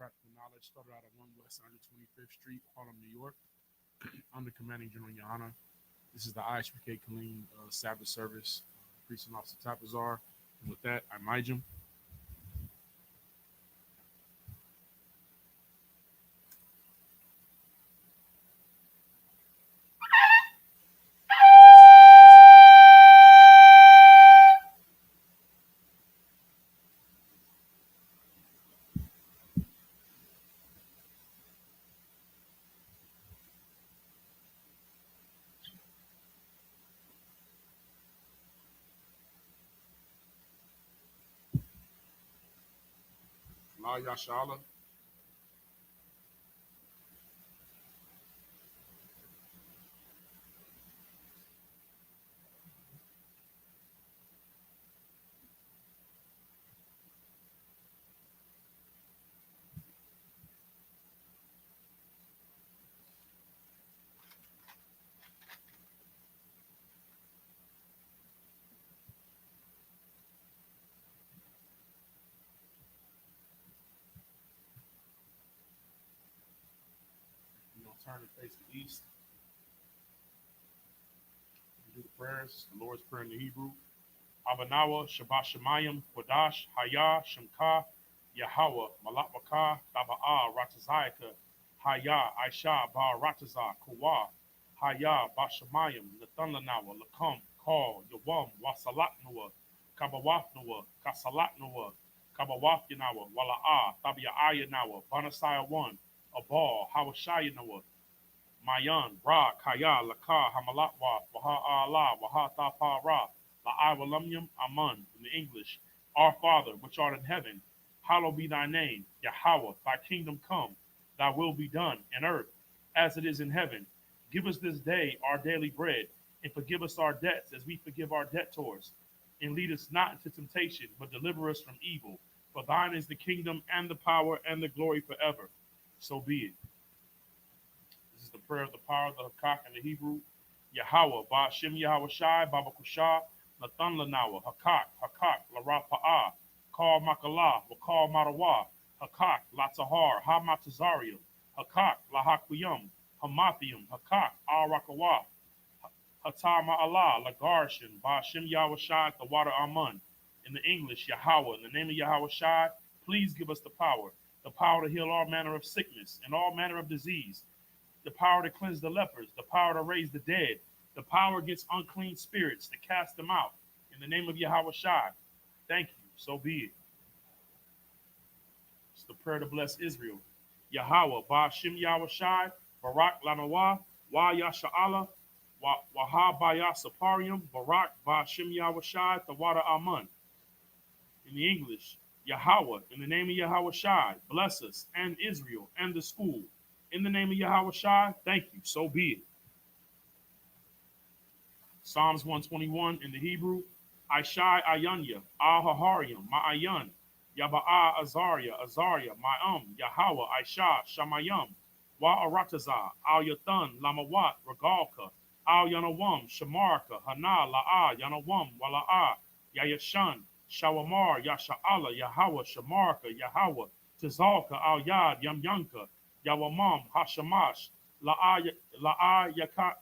Practical Knowledge started out at 1 West 125th Street, Harlem, New York. I'm the commanding general, Your Honor. This is the ISUPK Killeen Sabbath service. Precinct Officer Tapazar. And with that, I'm Nigel. La Yashala. We're going to turn and face the east. We do the prayers, the Lord's Prayer in the Hebrew. Abanawa, Shabbat Shemayim, Kodash, Haya, Shemka, Yahweh, Malakbaka, Taba'a, Ratazayaka, Haya, Aisha, Ba Rataza, Kuwa, Haya, Bashamayim, Nathanlanawa, Lakam, Call, Yawam, Wasalatnawa, Kabawafnawa, Kasalatnawa, Kabawafyanawa, Wala'a, Tabia Ayanawa, Banasaya 1, Abal, Hawashayanawa, Mayan, Ra, Kaya, Laka, Hamalatwa, Waha Allah, Waha Tapa Ra, La'awalamyam Aman, in the English, Our Father, which art in heaven, hallowed be thy name, Yahweh, thy kingdom come, thy will be done in earth, as it is in heaven. Give us this day our daily bread, and forgive us our debts as we forgive our debtors. And lead us not into temptation, but deliver us from evil. For thine is the kingdom and the power and the glory forever. So be it. This is the prayer of the power of the Hakak in the Hebrew. Yahweh, Ba'ashem Yahweh Shai, Baba Kusha, Nathan Lanawa, Hakak, Lara Pa'a, Kal Makala, Wakal Marawa, Hakak, Latahar, Hamatazarium, Hakak, Lahakuyum, Hamathium, Hakak, Al Rakawa, Hatama Allah, Lagarshin, Ba'ashem Yahweh Shai, the water Amun. In the English, Yahweh, in the name of Yahweh Shai, please give us the power to heal all manner of sickness and all manner of disease, the power to cleanse the lepers, the power to raise the dead, the power against unclean spirits to cast them out. In the name of Yahweh Shai, thank you, so be it. It's the prayer to bless Israel. Yahweh, Ba'ashem Yahweh Shai, Barak Lanawa, Wa Yasha'ala, Waha Baya Saparium, Barak Ba'ashem Yahweh Shai, Tawada Amun. In the English, Yahweh, in the name of Yahweh Shai, bless us and Israel and the school. In the name of Yahweh Shai, thank you, so be it. Psalms 121 in the Hebrew, Aishai Ayanya, Ahaharium, Ma'ayan, Yaba'a Azaria, Ma'am, Yahweh, Aisha, Shamayam, Wa Arataza, Al Yathan, Lamawat, Regalka, Al Yanawam, Shamarka, Hana, La'a, Yanawam, Wala'a, Yayashan, Shawamar, Yasha'ala, Yahweh, Shamarka, Yahweh, Tizalka, Al Yad, Yamyanka, Yawamam, Hashamash, La'a Yaka,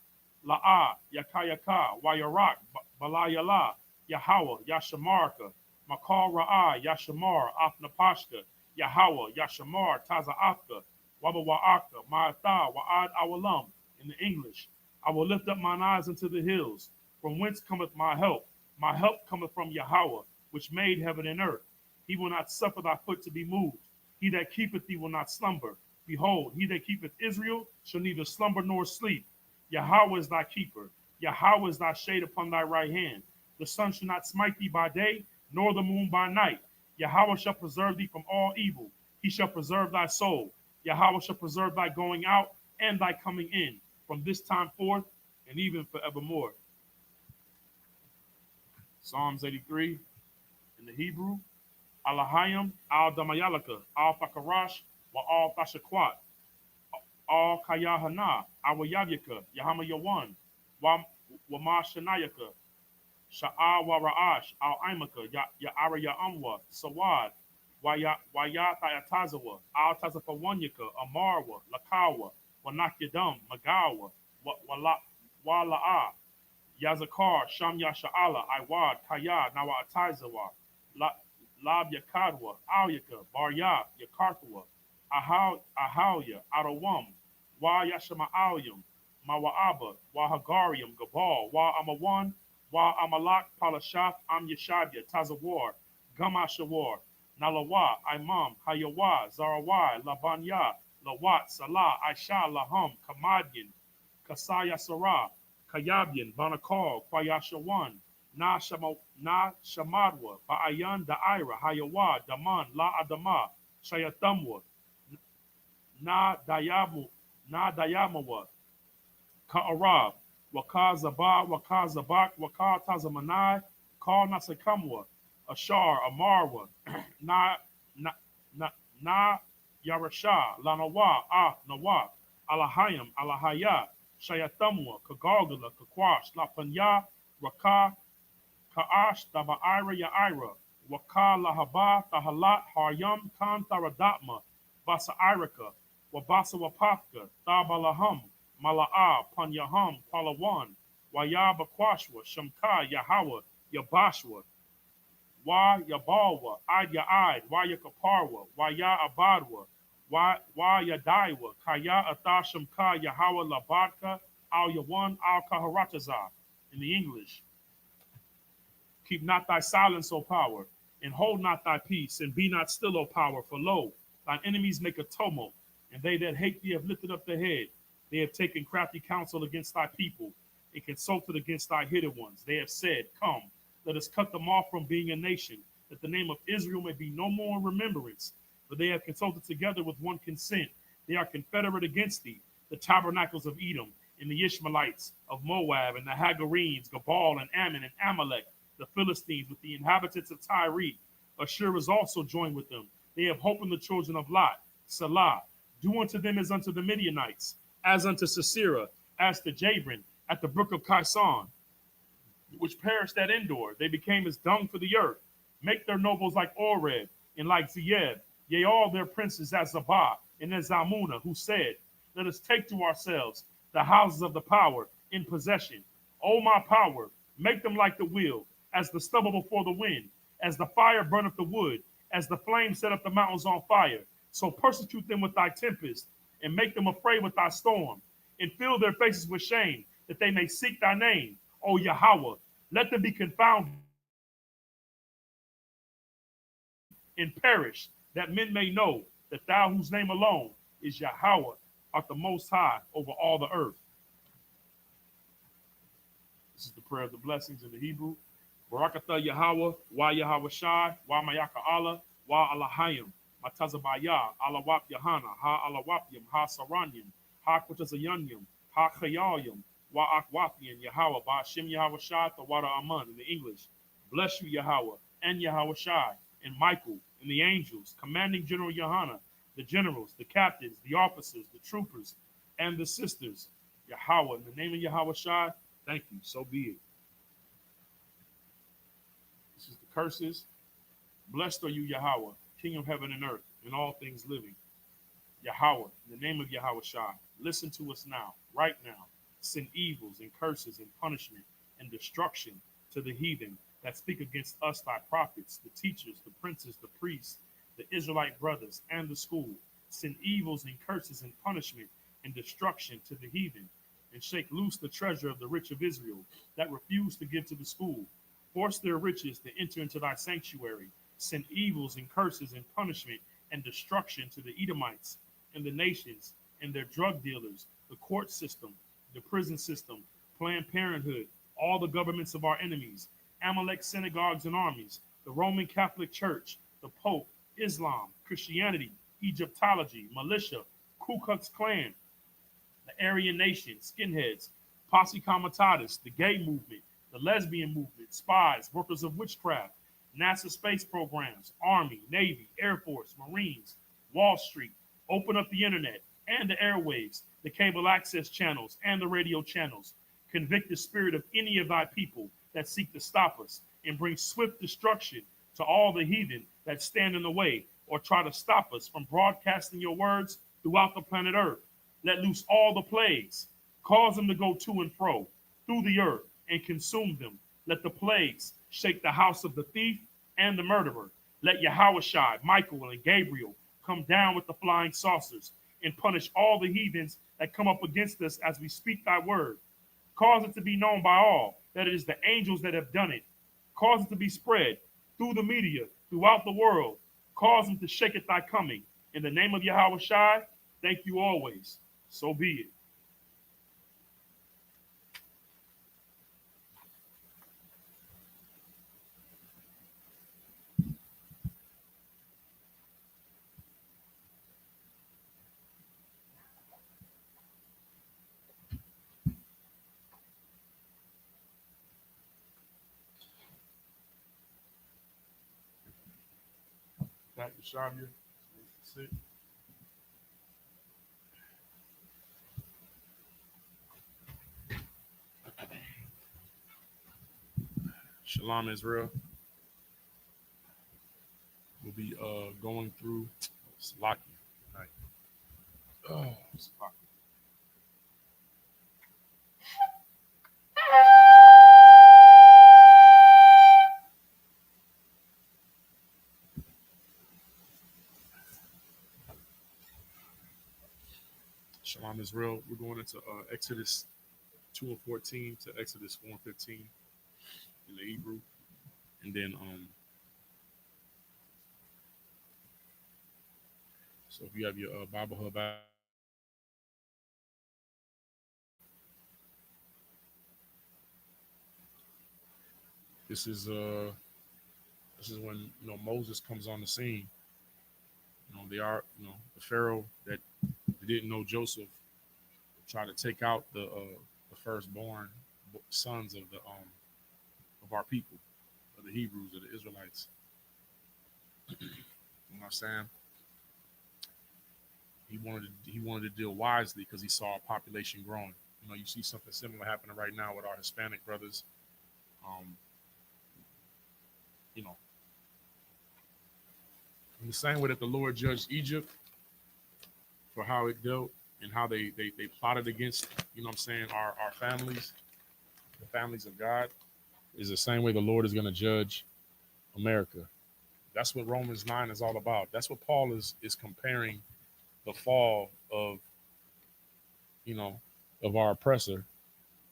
La'a, Yakayaka, Wayarak, Balayala, Yahweh, Yashamarka, Makal Ra'a, Yashamar, Afnapashka, Yahweh, Yashamar, Tazaafka, Wabawa'aka, Ma'atha, Wa'ad Awalam, in the English. I will lift up mine eyes unto the hills, from whence cometh my help. My help cometh from Yahweh, which made heaven and earth. He will not suffer thy foot to be moved. He that keepeth thee will not slumber. Behold, he that keepeth Israel shall neither slumber nor sleep. Yahweh is thy keeper. Yahweh is thy shade upon thy right hand. The sun shall not smite thee by day, nor the moon by night. Yahweh shall preserve thee from all evil. He shall preserve thy soul. Yahweh shall preserve thy going out and thy coming in, from this time forth and even forevermore. Psalms 83 in the Hebrew. Alahayim, al Damayalaka, al Fakarash, wa al Fashakwat, al Kayahana, Awayavyaka, Yahama Yawan, wa Mashanayaka, Sha'a wa Ra'ash, al Imaka, Ya'ara Ya'amwa, Sawad, Wayatayatazawa, Altazapawanyaka, Amarwa, Lakawa, Wanakyadam, Magawa, Wala'a, Yazakar, Shamya Sha'ala, Iwad, Kaya, Nawa Ataizawa, Lab Yakadwa, Alyaka, Barya, Yakarthwa, Ahawya, Adawam, Wa Yashama Alyam, Mawa'aba, Wa Hagarium, Gabal, Wa Amawan, Wa Amalak, Palashaf, Am Yashabya, Tazawar, Gamashawar, Nalawa, Imam, Hayawa, Zarawai, Labanya, Lawat, Salah, Aisha, Laham, Kamadian, Kasaya Sarah, Kayabian, Banakal, Kwayashawan, Na Shamadwa, Ba'ayan Da'ira, Hayawa, Daman, La Adama, Shayatamwa, Na Dayamu, Na Dayamawa, Ka'arab, Waka Zaba, Waka Zabak, Waka Tazamanai, Ka Nasakamwa, Ashar, Amarwa, Na Na Na Na Yarasha, Lanawa, Ah Nawa, Alahayam, Alahaya, Shayatamwa, Kagargula, Kakwash, Lapanya, Raka, Ka'ash, Taba'ira Ya'ira, Waka Lahaba, Tahalat, Haryam, Kan Taradatma, Basa Irika, Wabasa Wapaka, Tabalaham, Mala'a, Panyaham, Palawan, Wayaba Kwashwa, Shamka, Yahawa, Yabashwa, Wa Yabalwa, Id Ya'id, Wa Yakaparwa, Waya Abadwa, Wa Yadaiwa, Kaya Athashamka, Yahawa Labadka, Al Yawan, Al Kaharataza, in the English. Keep not thy silence, O power, and hold not thy peace, and be not still, O power, for lo, thine enemies make a tumult, and they that hate thee have lifted up their head. They have taken crafty counsel against thy people, and consulted against thy hidden ones. They have said, Come, let us cut them off from being a nation, that the name of Israel may be no more in remembrance. For they have consulted together with one consent. They are confederate against thee, the tabernacles of Edom, and the Ishmaelites of Moab, and the Hagarenes, Gabal, and Ammon, and Amalek, the Philistines, with the inhabitants of Tyre. Ashur is also joined with them. They have hope in the children of Lot. Salah, do unto them as unto the Midianites, as unto Sisera, as to Jabrin, at the brook of Kison, which perished at Endor. They became as dung for the earth. Make their nobles like Oreb, and like Zeeb, yea, all their princes as Zabah, and as Zalmunna, who said, Let us take to ourselves the houses of the power in possession. O my power, make them like the wheel, as the stubble before the wind, as the fire burneth the wood, as the flame set up the mountains on fire. So persecute them with thy tempest, and make them afraid with thy storm, and fill their faces with shame, that they may seek thy name, O Yahweh. Let them be confounded and perish, that men may know that thou, whose name alone is Yahweh, art the most high over all the earth. This is the prayer of the blessings in the Hebrew. Barakatha Yahweh, Wa Yahweh Shai, Wa Mayaka Allah, Wa Alahayim, Matazabaya, Alawap Yahana, Ha Alawapyam, Ha Saranyam, Ha Kwatazayanyam, Ha Chayalyam, Wa Akwapian, Yahweh, Ba Hashem Yahweh Shai, Tawada Aman, in the English. Bless you, Yahweh, and Yahweh Shai, and Michael, and the angels, commanding General Yohana, the generals, the captains, the officers, the troopers, and the sisters. Yahweh, in the name of Yahweh Shai, thank you, so be it. This is the curses. Blessed are you, Yahweh, King of heaven and earth, and all things living. Yahweh, in the name of Yahweh Shai, listen to us now, right now. Send evils and curses and punishment and destruction to the heathen that speak against us, thy prophets, the teachers, the princes, the priests, the Israelite brothers, and the school. Send evils and curses and punishment and destruction to the heathen, and shake loose the treasure of the rich of Israel that refuse to give to the school. Force their riches to enter into thy sanctuary. Send evils and curses and punishment and destruction to the Edomites and the nations and their drug dealers, the court system, the prison system, Planned Parenthood, all the governments of our enemies, Amalek synagogues and armies, the Roman Catholic Church, the Pope, Islam, Christianity, Egyptology, militia, Ku Klux Klan, the Aryan Nation, skinheads, Posse Comitatus, the gay movement, the lesbian movement, spies, workers of witchcraft, NASA space programs, Army, Navy, Air Force, Marines, Wall Street, open up the internet and the airwaves, the cable access channels and the radio channels. Convict the spirit of any of thy people that seek to stop us, and bring swift destruction to all the heathen that stand in the way or try to stop us from broadcasting your words throughout the planet Earth. Let loose all the plagues. Cause them to go to and fro through the earth and consume them. Let the plagues shake the house of the thief and the murderer. Let Yahushua, Michael, and Gabriel come down with the flying saucers and punish all the heathens that come up against us as we speak thy word. Cause it to be known by all that it is the angels that have done it. Cause it to be spread through the media, throughout the world. Cause them to shake at thy coming. In the name of Yahweh Shai, thank you always. So be it. Back to Shavia. Sit. Shalom Israel. We'll be going through Salaki. Right. Oh, Salaki. Shalom Israel. We're going into Exodus 2 and 14 to Exodus 4 and 15 in the Hebrew. And then so if you have your Bible Hub out, this is when Moses comes on the scene. They are the Pharaoh that didn't know Joseph tried to take out the firstborn sons of of our people, of the Hebrews, of the Israelites. You know what I'm saying? He wanted to deal wisely because he saw our population growing. You see something similar happening right now with our Hispanic brothers. In the same way that the Lord judged Egypt for how it dealt and how they plotted against, our families, the families of God, is the same way the Lord is going to judge America. That's what Romans 9 is all about. That's what Paul is comparing the fall of, of our oppressor.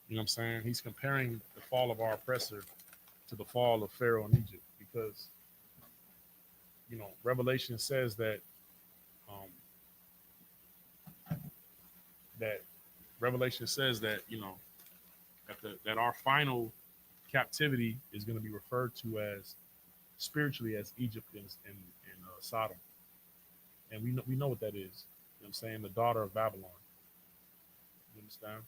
You know what I'm saying? He's comparing the fall of our oppressor to the fall of Pharaoh in Egypt because, Revelation says that that Revelation says that that our final captivity is going to be referred to as spiritually as Egypt and Sodom, and we know what that is. You know what I'm saying? The daughter of Babylon. You understand?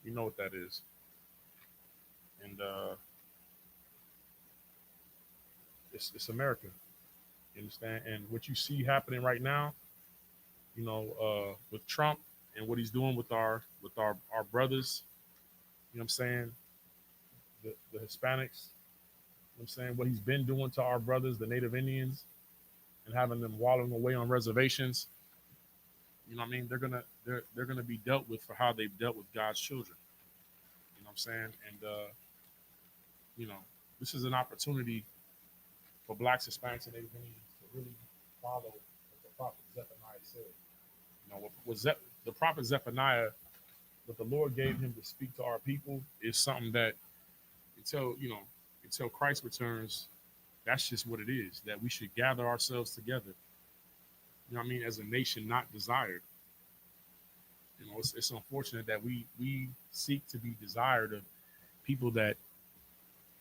We know what that is, and it's America. You understand? And what you see happening right now, with Trump and what he's doing with our brothers, you know what I'm saying? The Hispanics, you know what I'm saying? What he's been doing to our brothers, the Native Indians, and having them wallowing away on reservations. You know what I mean? They're gonna be dealt with for how they've dealt with God's children. You know what I'm saying? And this is an opportunity for blacks, Hispanics, and Native Indians to really follow what the prophet Zephaniah said. The prophet Zephaniah, what the Lord gave him to speak to our people is something that until Christ returns, that's just what it is, that we should gather ourselves together. You know what I mean? As a nation not desired. It's unfortunate that we seek to be desired of people that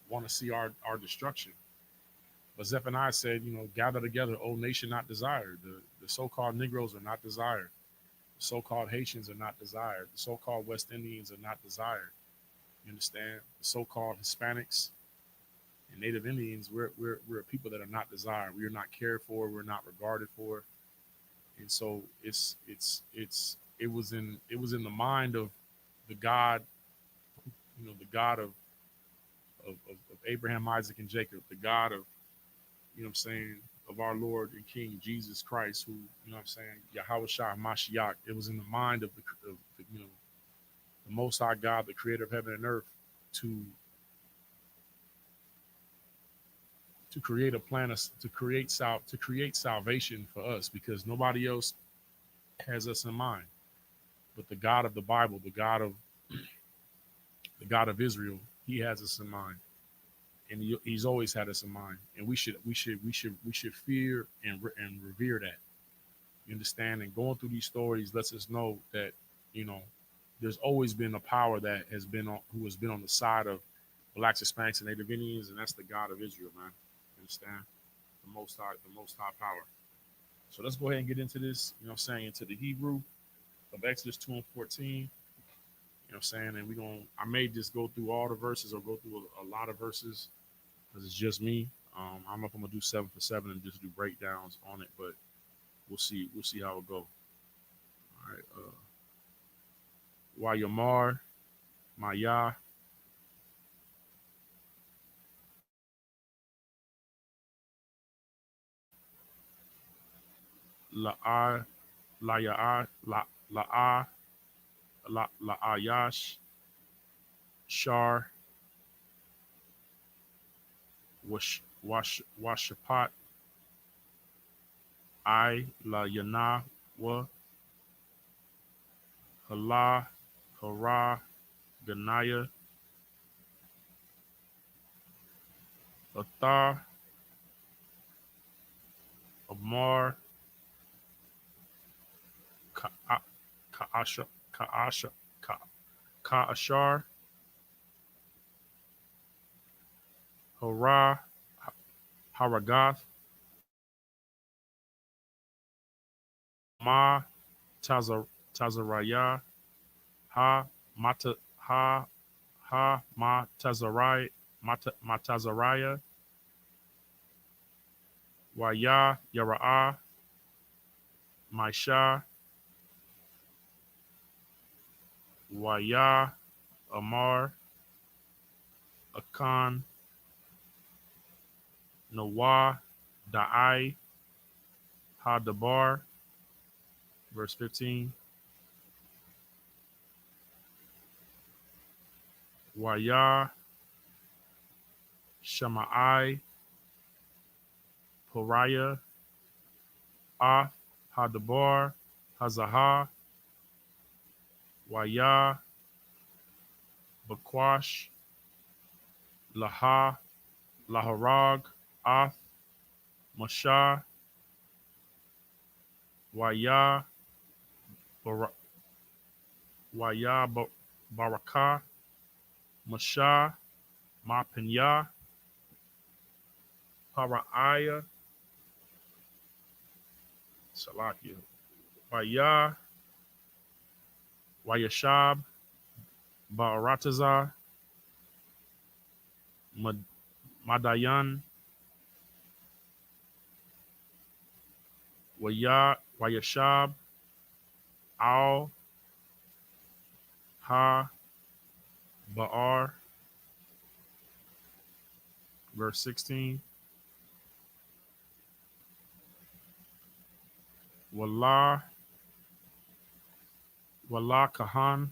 want to see our destruction. But Zephaniah said, gather together, O nation not desired. The so-called Negroes are not desired. The so-called Haitians are not desired. The so-called West Indians are not desired. You understand? The so-called Hispanics and Native Indians, we're people that are not desired. We are not cared for. We're not regarded for. And so it was in the mind of the God, the God of of Abraham, Isaac, and Jacob, the God of, you know what I'm saying, of our Lord and King Jesus Christ, who, you know what I'm saying, Yahweh Shah Mashiach. It was in the mind of the, you know, the Most High God, the creator of heaven and earth, to to create a plan to create salvation for us, because nobody else has us in mind. But the God of the Bible, the God of Israel, He has us in mind, and He's always had us in mind. And we should fear and revere that. You understand? And going through these stories lets us know that, you know, there's always been a power that has been on who has been on the side of blacks, Hispanics, and Native Indians, and that's the God of Israel, man. You understand? The Most High power. So let's go ahead and get into this. You know what I'm saying? Into the Hebrew of Exodus 2 and 14. You know what I'm saying? And I may just go through all the verses or go through a lot of verses because it's just me. I don't know if I'm gonna do 7 for 7 and just do breakdowns on it, but we'll see. We'll see how it go. All right. Wayamar, Maya, La'a, La'a, La'a, La'ayash, Shar, Washapat, La Yana, Wa, Hala, Hara, Ganaya, Athar, Amar, Ka'asha, Ka'asha, Ka'ashar, Hara, Haragath, Ma, Tazaraya, Ha, Mata, Ma, Tazarai, Matazariah, Waya, Yara'ah, Maisha, Waya, Amar, Akan, Nawah, Da'ai, Hadabar, verse 15, Waya, Shama'ai, Pariah, Ah, Hadabar, Hazaha, Waya, Bakwash, Laha, Laharag, Ah, Mashah, Waya, Bar- Waya, Barakah, Mashah, Mapanya, Paraiah, Salakia, Waya, Wayashab, Baaratazar, Madayan, Wayashab, Al, Ha, Baar, verse 16, Wallah, Wallah Kahan,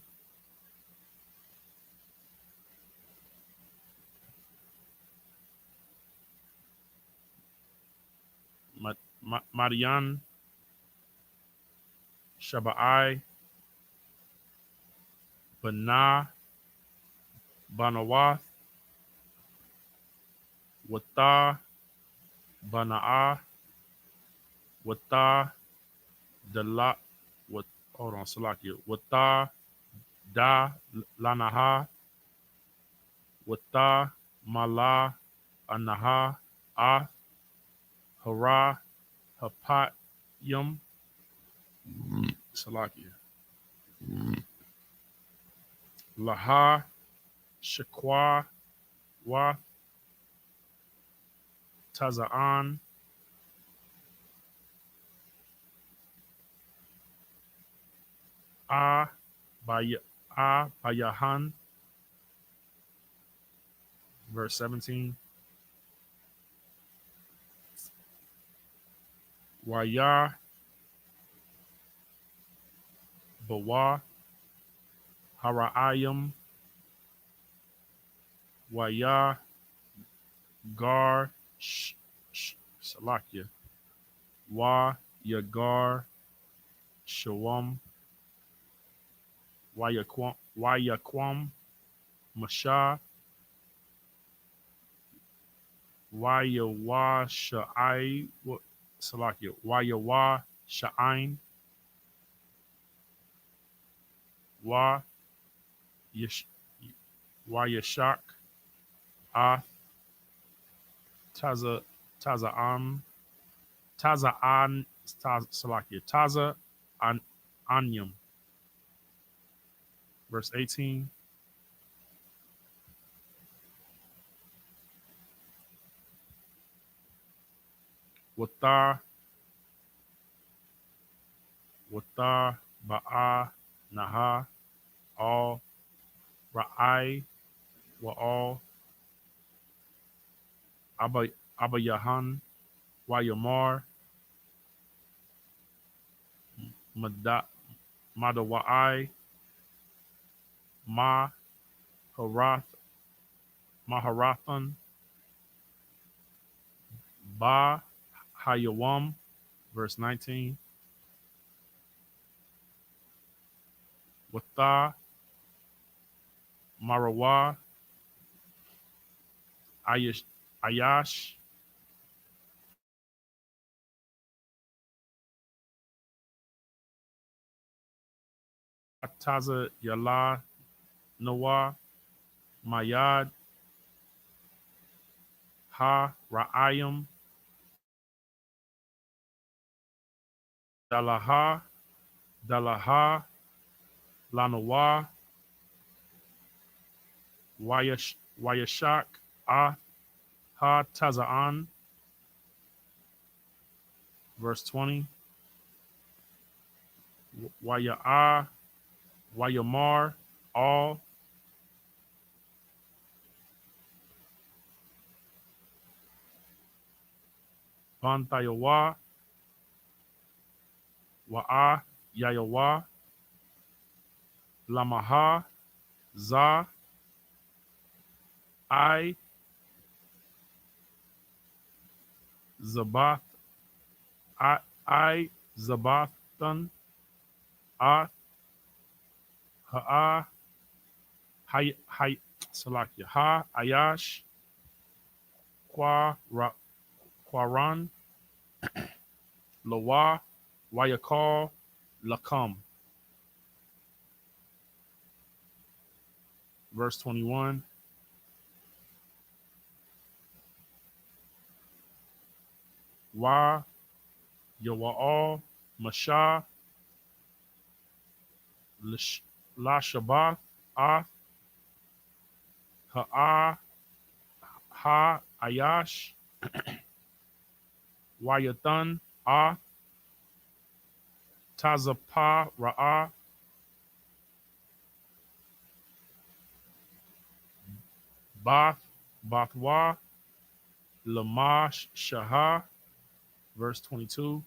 Madian, Shabai, Bana, Banawath, Wata, Banaa, Wata, Dala, what, hold on, Salakia, Wata, Da, Lanaha, Wata, Mala, Anaha, Ah, Hara, Hapat, Yum, Salakia, Laha, Shakwa, Wa, Tazaan, Ah, Bayahan, verse 17. Waya Bawa Hara'ayim Waya Gar Salakia Wa Yagar Shawam Wayaquam Masha Wayawa Sha'ai Salakia Wayawa Sha'ain Wa Yash Wayashak Ah Taza Taza'am Taza'an Salakia Taza An Anyam. Verse 18. Wata Ba'a Naha All Ra'ai Wa All Abayahan Wayamar Madawai Ma Maharathan Ba Hayawam. Verse 19. Wata Marawa Ayash Taza Yala Nawa Mayad Ha Ra'ayim Dalaha Lanawa Wayashak Ah Ha Taza'an. Verse 20. Waya'ah Wayamar All Bantayawa Wa'ah Yayawa Lamaha Za I Zabath I Zabathan Ah Ha'ah Hay Salakia Ha Ayash Kwaran Lawa Wayakal Lakam. Verse 21. Wa Yawa'al Masha La Shabbath Ah Ha'ah Ha Ayash Wayathan Ah Tazapa Ra'ah Bathwa Lamash Shahah. Verse 22.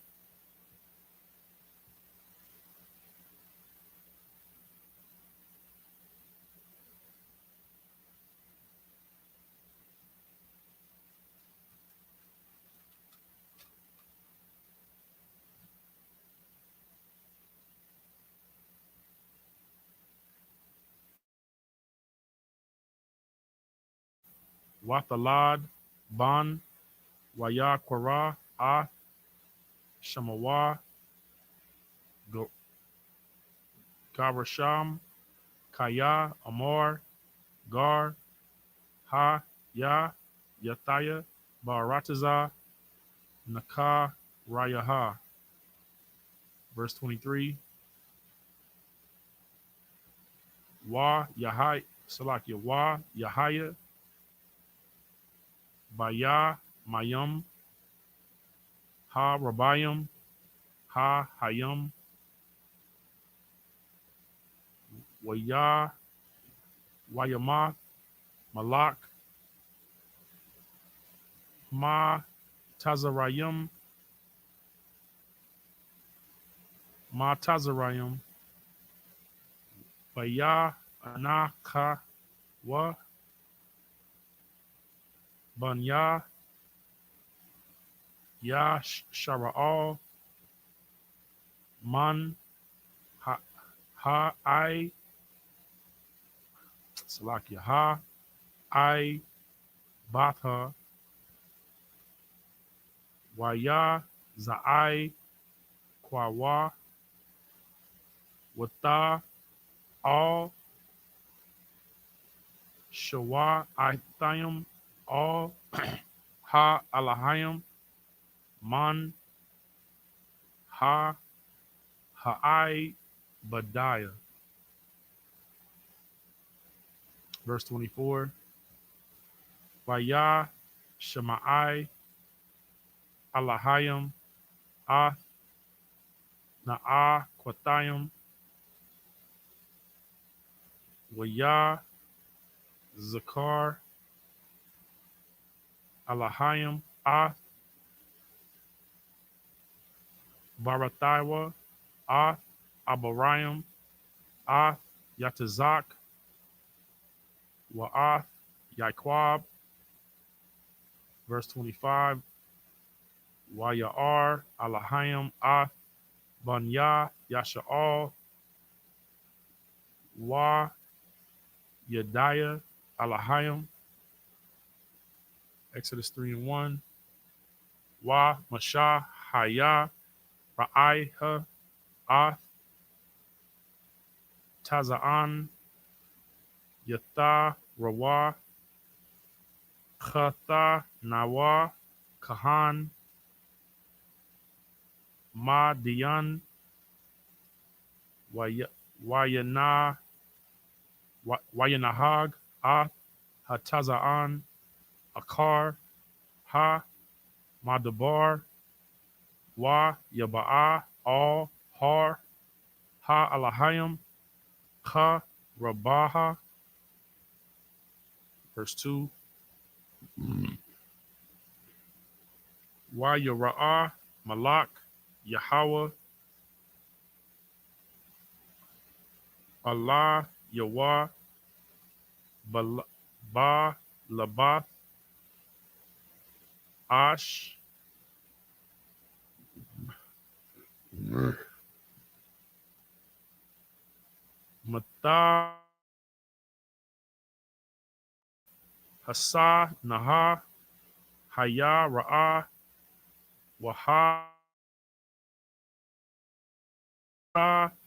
Wathalad Ban Wayakwara Ah Shamawa Garasham Kaya Amor Gar Ha Ya Yathaya Barataza Naka Rayaha. Verse 23. Wa Yahai Salakia Wa Yahaya Baya Mayam Ha Rabayam Ha Hayam Waya Wayamath Malak Ma Tazarayim, Ma Tazarayim, Baya Anaka Wa Banya Ya Shara'al Man Ha Ha I Salakia Ha I Batha Waya Za'ai Kwawa Wata All Shawa Ithayim All Ha Alahayim Man Ha Ha'ai Badiah. Verse 24. Vaya Shemai Alahayim Ah Na'a Quatayim Waya Zakar Alahayim Ah Barathaiwa Ah Abarayim Ah Yatazak Wa'ath Yaquab. Verse 25. Wayar Alahayim Ah Banya Yasha'al Wa Yediah Alahayim. Exodus 3 and 1. Wa Mashah Haya Ra'aiha Ath Taza'an Yatha Rawa Khatha Nawa Kahan Ma Diyan Wayana Wayanahag Ath Hataza'an Akar Ha Madabar Wa Yaba'a All Har Ha Alahayim Ka Rabaha. Verse 2. Wa Yara'ah Malak Yahweh Allah Yawah Ba Labath Ash Mata Hasa Naha Haya Ra'ah Waha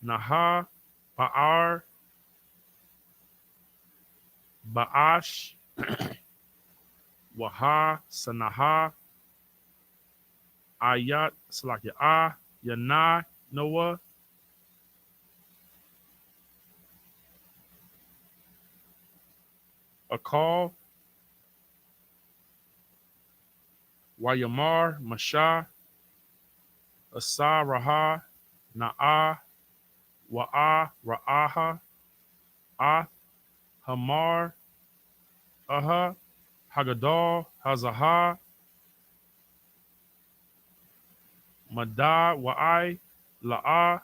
Naha Ba'ar Ba'ash Waha Sanaha Ayat Salakia Yana Noah Akal Wayamar Masha Asa Raha Na'a Wa'a Ra'aha Ah Hamar Aha Hagadol Hazaha Mada Wa'ai La'a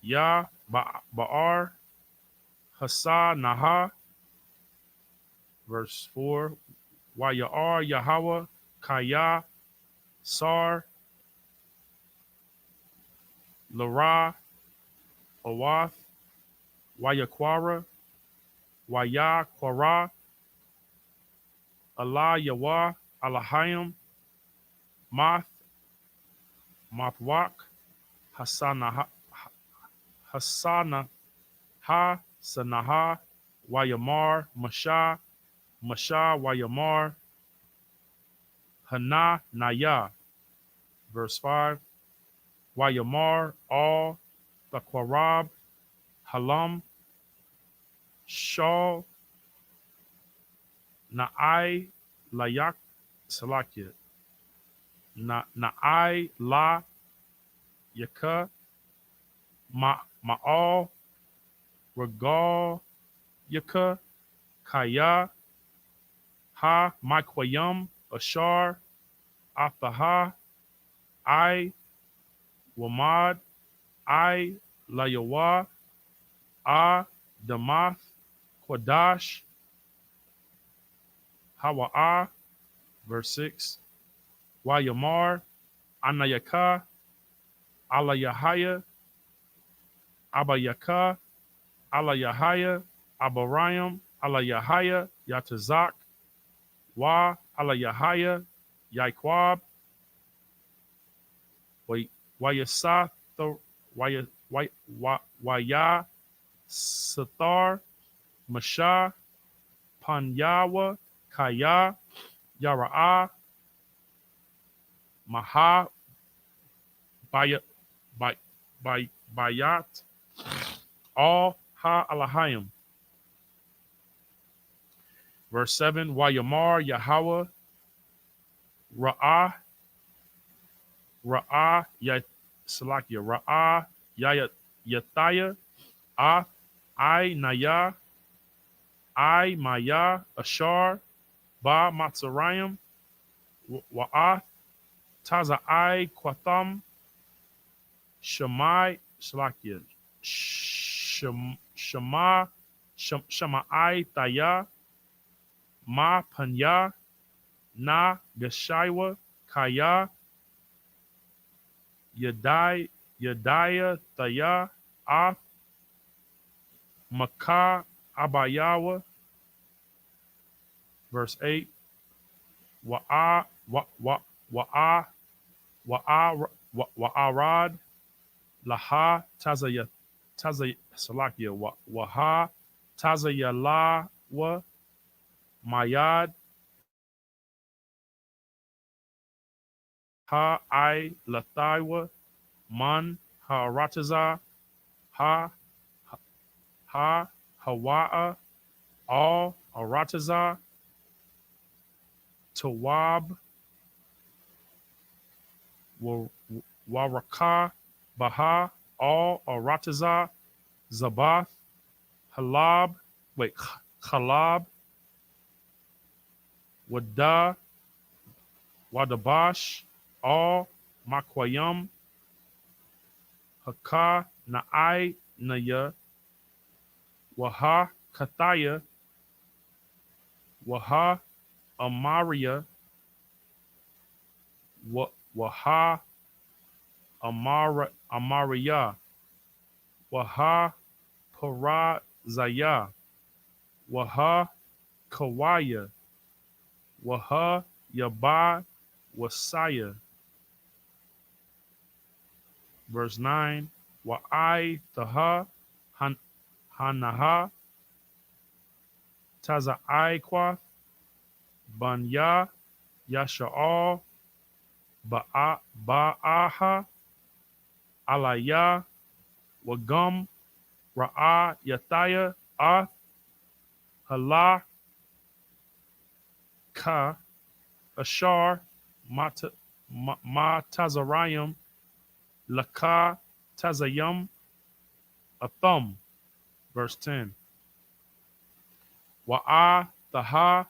Ya Ba'ar Hasa Naha. Verse 4. Waya'ar Yahweh Kaya Sar Lara Awath Wayaquara Wayaquara Allah Yawah Alahayim Math Mathwak Hasana Hasana Ha Sanaha Wayamar Masha Masha Wayamar Hana Naya. Verse 5. Wayamar All Taqwarab Halam Shal Na'ai Layak Salakia Na'ai La Yaka Ma'al Regal Yaka Kaya Ha Miquayum, Ashar, Athaha, I Wamad, I Layawa, A Damath, Quadash, Hawa'a, verse 6, Wayamar, Anayaka, Alayahaya, Abayaka, Alayahaya, Abarayam, Alayahaya, Yatazak, Wa, Alayahaya, Yaiquab, Wayasa, Waya, Sathar, Masha, Panyawa, Kaya, Yara'a, Maha, Bayat, Bayat, all Ha Alahayim. Verse 7, Wayamar, Yahweh, Ra'ah, Ra'ah, Salakia, Ra'ah, Yathaya, Ah, I, Naya, I, Maya, Ashar, Ba, Matzarayim, Wa'ath, Taza, I, Quatham, Shemai, Salakia, Shema, Shemai, Thaya, Ma, Panya, Na, Geshaiwa, Kaya, Yadiah, Thaya, Ath, Makah, Abayawa, verse 8, Wa'a, Wa'a, Wa'arad, Laha, Salakia, Waha, Tazayalawa, Mayad, Ha, I, Lathaiwa, Man, Harataza, Ha, Hawa'a, All, Arataza, Tawab, Waraka, Baha, All, Arataza, Zabath, Halab, Khalab, Wada, Wadabash, All, Makwayam, Haka, Na'ai, Naya, Waha, Kathaya, Waha, Amaria, Waha, Amaria, Waha, Parazaya, Waha, Kawaya, Waha, Yaba, Wasaya. Verse 9, Wa'ai, Taha, Hanaha, Taza'ai, Banya, Yasha'al, Ba'aha, Alaya, Wagum, Ra'a, Yathaya, Ath, Hala, Ka, Ashar, Tazarayim, Laka, Tazayam, Athum. Verse 10. Wa'a, Taha,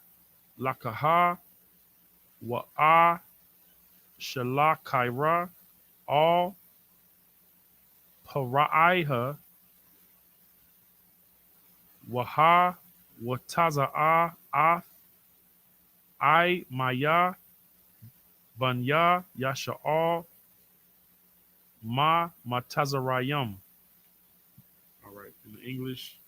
Lakaha, Wa'a, Shalakaira, all, Paraiha, Waha, Wataza'a, Ath, I, Maya, Banya, Yasha'al, Matazarayam. All right, in the English.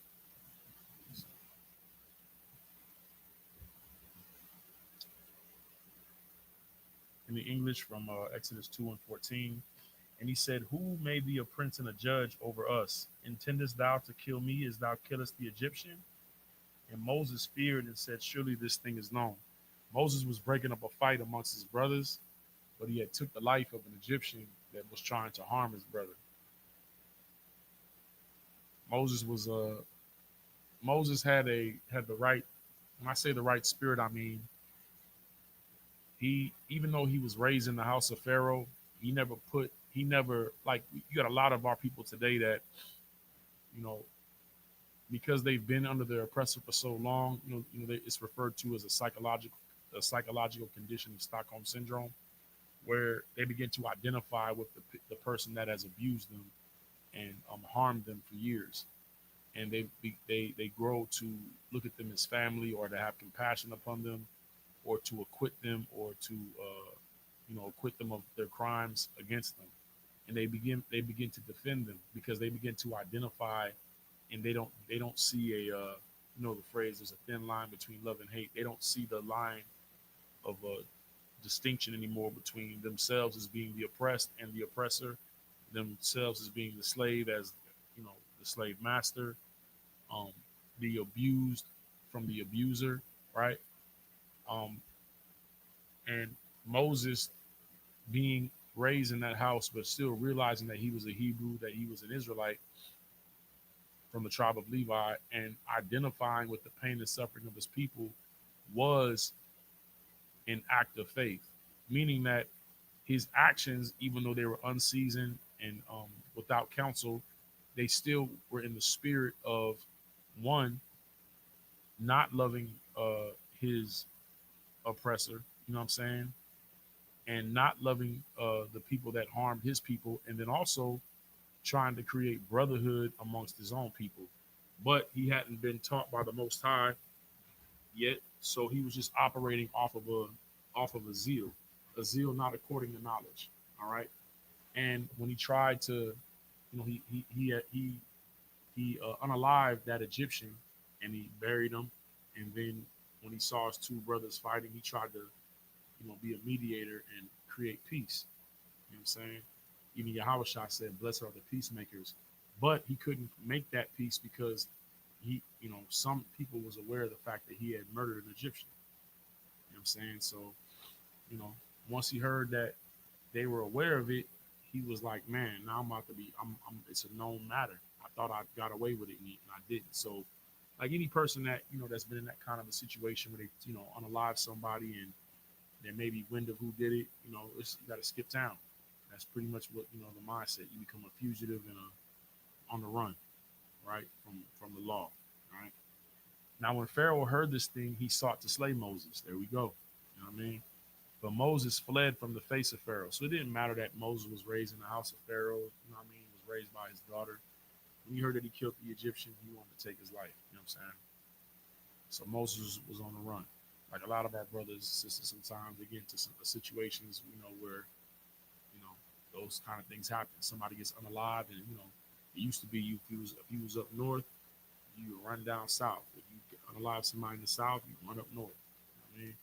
In the English from Exodus 2 and 14. And he said, Who may be a prince and a judge over us? Intendest thou to kill me as thou killest the Egyptian? And Moses feared and said, Surely this thing is known. Moses was breaking up a fight amongst his brothers, but he had took the life of an Egyptian that was trying to harm his brother. Moses had the right. When I say the right spirit, I mean he, even though he was raised in the house of Pharaoh, he never like, you got a lot of our people today that, you know, because they've been under their oppressor for so long. It's referred to as a psychological condition of Stockholm syndrome, where they begin to identify with the person that has abused them and harmed them for years, and they grow to look at them as family, or to have compassion upon them, or to acquit them, or to acquit them of their crimes against them, and they begin to defend them because they begin to identify, and they don't see a the phrase, there's a thin line between love and hate. They don't see the line of a distinction anymore between themselves as being the oppressed and the oppressor, themselves as being the slave, as the slave master, um, the abused from the abuser, right? Um, and Moses, being raised in that house, but still realizing that he was a Hebrew, that he was an Israelite from the tribe of Levi, and identifying with the pain and suffering of his people, was an act of faith, meaning that his actions, even though they were unseasoned and without counsel, they still were in the spirit of, one, not loving his oppressor, you know what I'm saying, and not loving the people that harmed his people, and then also trying to create brotherhood amongst his own people. But he hadn't been taught by the Most High yet, so he was just operating off of a zeal not according to knowledge. All right, and when he tried to, he unalived that Egyptian, and he buried him, and then when he saw his two brothers fighting, he tried to be a mediator and create peace. You know what I'm saying? Even Yahushua said, "Blessed are the peacemakers," but he couldn't make that peace because some people was aware of the fact that he had murdered an Egyptian. You know what I'm saying? So, you know, once he heard that they were aware of it, he was like, "Man, now I'm about to be. It's a known matter. I thought I got away with it, and I didn't." So, like any person that that's been in that kind of a situation where they unalive somebody, and there may be wind of who did it, you got to skip town. That's pretty much what the mindset. You become a fugitive and on the run, right, from the law, right. Now, when Pharaoh heard this thing, he sought to slay Moses. There we go. You know what I mean? But Moses fled from the face of Pharaoh. So it didn't matter that Moses was raised in the house of Pharaoh. You know what I mean? He was raised by his daughter. When he heard that he killed the Egyptian, he wanted to take his life. You know what I'm saying? So Moses was on the run. Like a lot of our brothers and sisters, sometimes they get into some situations, where you know those kind of things happen. Somebody gets unalived, and it used to be if you was up north, you would run down south. If you unalive somebody in the south, you run up north. You know what I mean?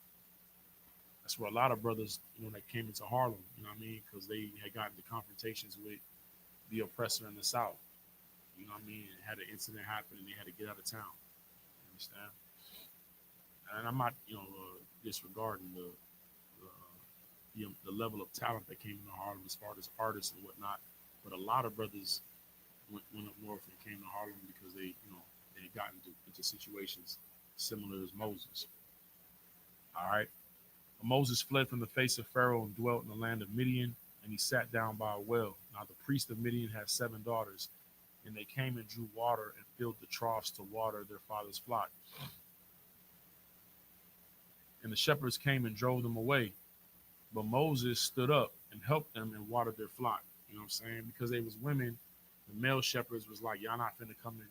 That's where a lot of brothers, that came into Harlem, you know what I mean, because they had gotten into confrontations with the oppressor in the south. You know what I mean? And had an incident happen, and they had to get out of town. You understand? And I'm not, disregarding the level of talent that came into Harlem as far as artists and whatnot. But a lot of brothers went up north and came to Harlem because they had gotten into situations similar as Moses. All right. Moses fled from the face of Pharaoh and dwelt in the land of Midian, and he sat down by a well. Now the priest of Midian had 7 daughters, and they came and drew water and filled the troughs to water their father's flock. And the shepherds came and drove them away. But Moses stood up and helped them and watered their flock. You know what I'm saying? Because they was women, the male shepherds was like, y'all not finna come and,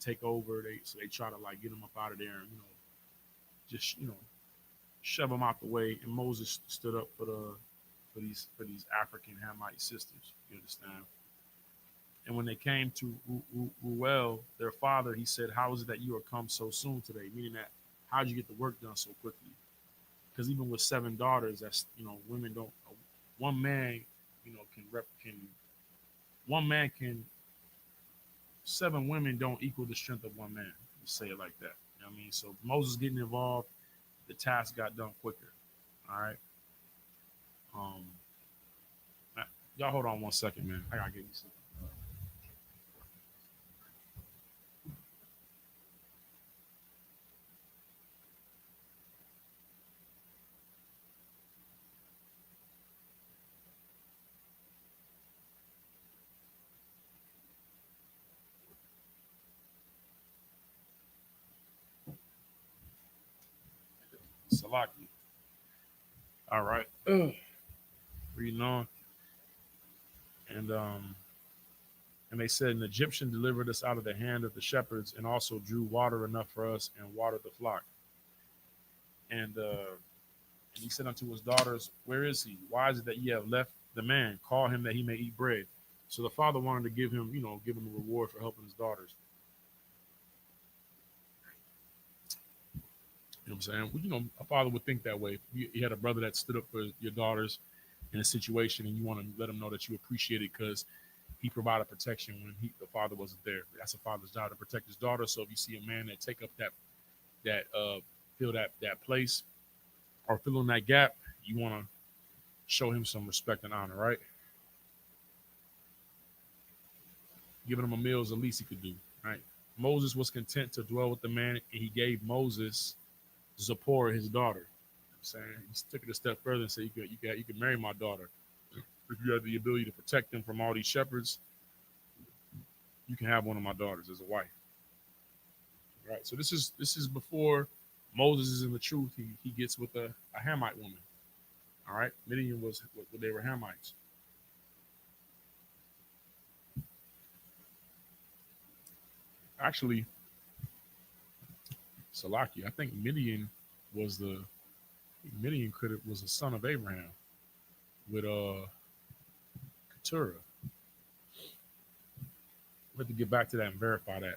take over. So they try to like get them up out of there and, just, shove them out the way. And Moses stood up for these African Hamite sisters. You understand? And when they came to Ruel, their father, he said, "How is it that you are come so soon today?" Meaning that, how'd you get the work done so quickly? Because even with 7 daughters, that's women don't. One man, can one man can 7 women don't equal the strength of one man. Let's say it like that. You know what I mean? So Moses getting involved, the task got done quicker. All right. Um, y'all hold on one second, man. I gotta get you something. Salaki. All right. Reading on. And and they said, an Egyptian delivered us out of the hand of the shepherds and also drew water enough for us and watered the flock. And he said unto his daughters, where is he? Why is it that ye have left the man? Call him that he may eat bread. So the father wanted to give him, give him a reward for helping his daughters. You know what I'm saying? Well, a father would think that way. If you had a brother that stood up for your daughters in a situation and you want to let him know that you appreciate it because he provided protection when the father wasn't there. That's a father's job to protect his daughter. So if you see a man that take up fill that place or fill in that gap, you want to show him some respect and honor, right? Giving him a meal is the least he could do, right? Moses was content to dwell with the man, and he gave Moses Zipporah, his daughter. You know what I'm saying, he took it a step further and said, you can marry my daughter. If you have the ability to protect them from all these shepherds, you can have one of my daughters as a wife. All right. So this is before Moses is in the truth. He gets with a Hamite woman. All right. Midian they were Hamites. Actually, Salaki, I think Midian was was the son of Abraham with Keturah. We have to get back to that and verify that.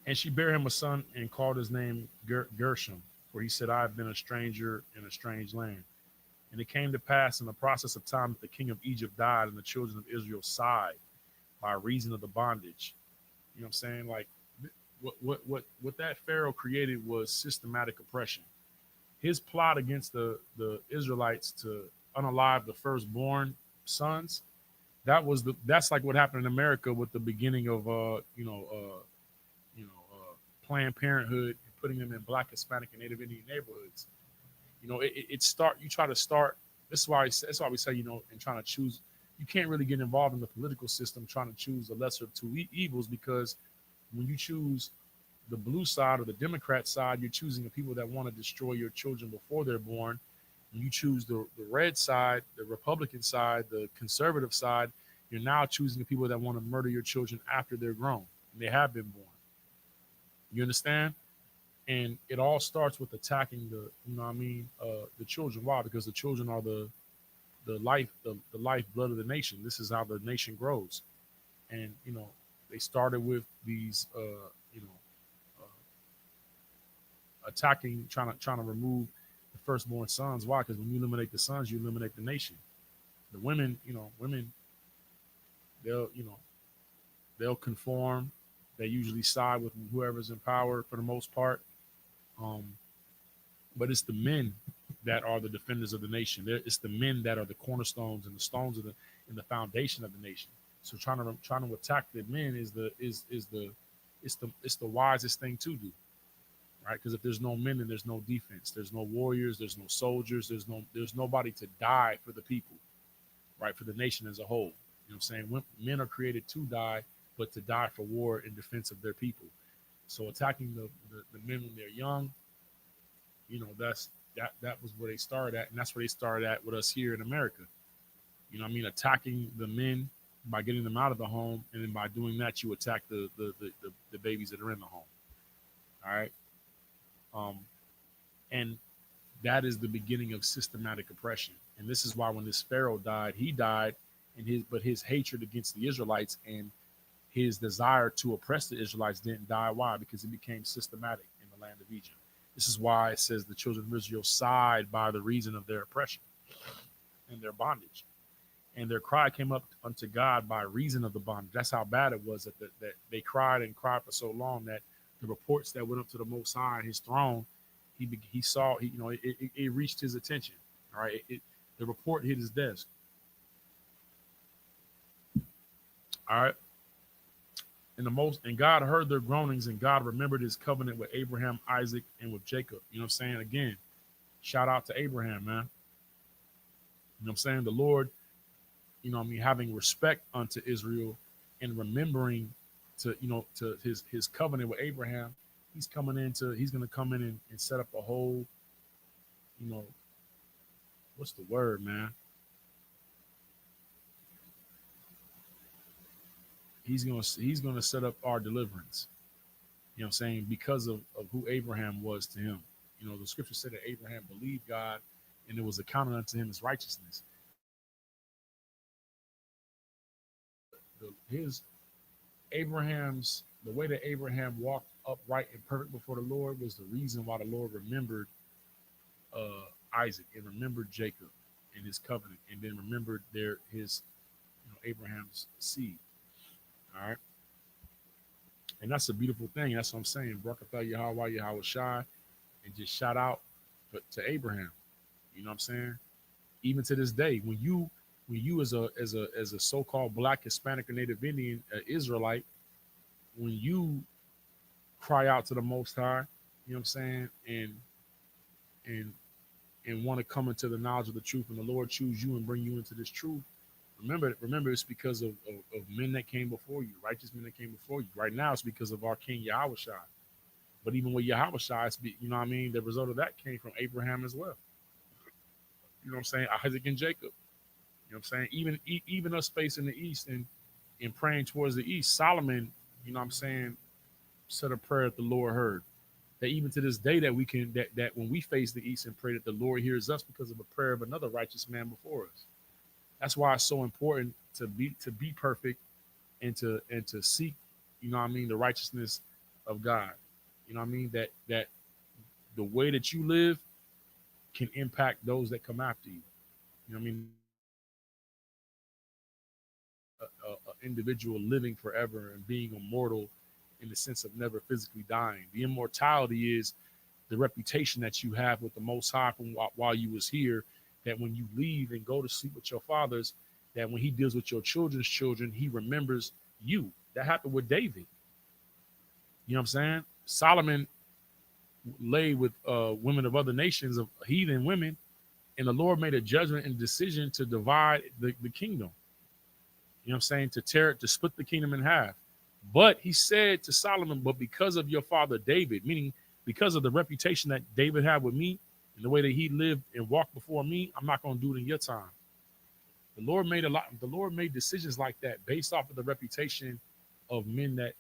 And she bare him a son and called his name Gershom, for he said, I have been a stranger in a strange land. And it came to pass in the process of time that the king of Egypt died, and the children of Israel sighed by reason of the bondage. You know what I'm saying? Like what that Pharaoh created was systematic oppression. His plot against the Israelites to unalive the firstborn sons, that's like what happened in America with the beginning of Planned Parenthood, putting them in Black, Hispanic, and Native Indian neighborhoods. You try to start. That's why we say, in trying to choose, you can't really get involved in the political system trying to choose the lesser of two evils, because when you choose the blue side or the Democrat side, you're choosing the people that want to destroy your children before they're born. When you choose the red side, the Republican side, the conservative side, you're now choosing the people that want to murder your children after they're grown and they have been born. You understand? And it all starts with attacking the children. Why? Because the children are the lifeblood of the nation. This is how the nation grows. And they started with these attacking, trying to remove the firstborn sons. Why? Because when you eliminate the sons, you eliminate the nation. The women, they'll conform. They usually side with whoever's in power for the most part. But it's the men that are the defenders of the nation. It's the men that are the cornerstones and the stones of the foundation of the nation. So trying to attack the men is the wisest thing to do, right? Because if there's no men, then there's no defense. There's no warriors. There's no soldiers. There's nobody to die for the people, right? For the nation as a whole. You know what I'm saying? Men are created to die, but to die for war in defense of their people. So attacking the men when they're young, that was where they started at, and that's where they started at with us here in America. Attacking the men by getting them out of the home, and then by doing that, you attack the babies that are in the home. All right, and that is the beginning of systematic oppression. And this is why when this Pharaoh died, he died, but his hatred against the Israelites and his desire to oppress the Israelites didn't die. Why? Because it became systematic in the land of Egypt. This is why it says the children of Israel sighed by the reason of their oppression and their bondage. And their cry came up unto God by reason of the bondage. That's how bad it was that they cried and cried for so long that the reports that went up to the Most High and his throne, he saw, it reached his attention. All right. The report hit his desk. All right. And God heard their groanings, and God remembered his covenant with Abraham, Isaac, and with Jacob. You know what I'm saying? Again, shout out to Abraham, man. You know what I'm saying? The Lord, having respect unto Israel and remembering to, to his covenant with Abraham. He's going to come in and set up a whole, you know, what's the word, man? He's gonna set up our deliverance. You know what I'm saying? Because of who Abraham was to him. The scripture said that Abraham believed God and it was accounted unto him as righteousness. His the way that Abraham walked upright and perfect before the Lord was the reason why the Lord remembered Isaac and remembered Jacob and his covenant, and then remembered his Abraham's seed. All right. And that's a beautiful thing. That's what I'm saying. Barakatah Yahweh Yahweh Shai, and just shout out to Abraham. You know what I'm saying? Even to this day, when you as a so-called Black, Hispanic, or Native Indian Israelite, when you cry out to the Most High, you know what I'm saying, and want to come into the knowledge of the truth, and the Lord choose you and bring you into this truth. Remember, it's because of men that came before you, righteous men that came before you. Right now, it's because of our King Yahweh Shai. But even with Yahweh Shai, you know what I mean? The result of that came from Abraham as well. You know what I'm saying? Isaac and Jacob. You know what I'm saying? Even us facing the east and praying towards the east, Solomon, you know what I'm saying, said a prayer that the Lord heard. That even to this day that we can that when we face the east and pray, that the Lord hears us because of a prayer of another righteous man before us. That's why it's so important to be perfect and to seek, you know what I mean, the righteousness of God. You know what I mean? That the way that you live can impact those that come after you. You know what I mean? A individual living forever and being immortal in the sense of never physically dying. The immortality is the reputation that you have with the Most High from while you was here, that when you leave and go to sleep with your fathers, that when he deals with your children's children, he remembers you. That happened with David. You know what I'm saying? Solomon lay with women of other nations, of heathen women, and the Lord made a judgment and decision to divide the kingdom. You know what I'm saying? To split the kingdom in half. But he said to Solomon, but because of your father David, meaning because of the reputation that David had with me and the way that he lived and walked before me, I'm not going to do it in your time. The Lord made decisions like that based off of the reputation of men that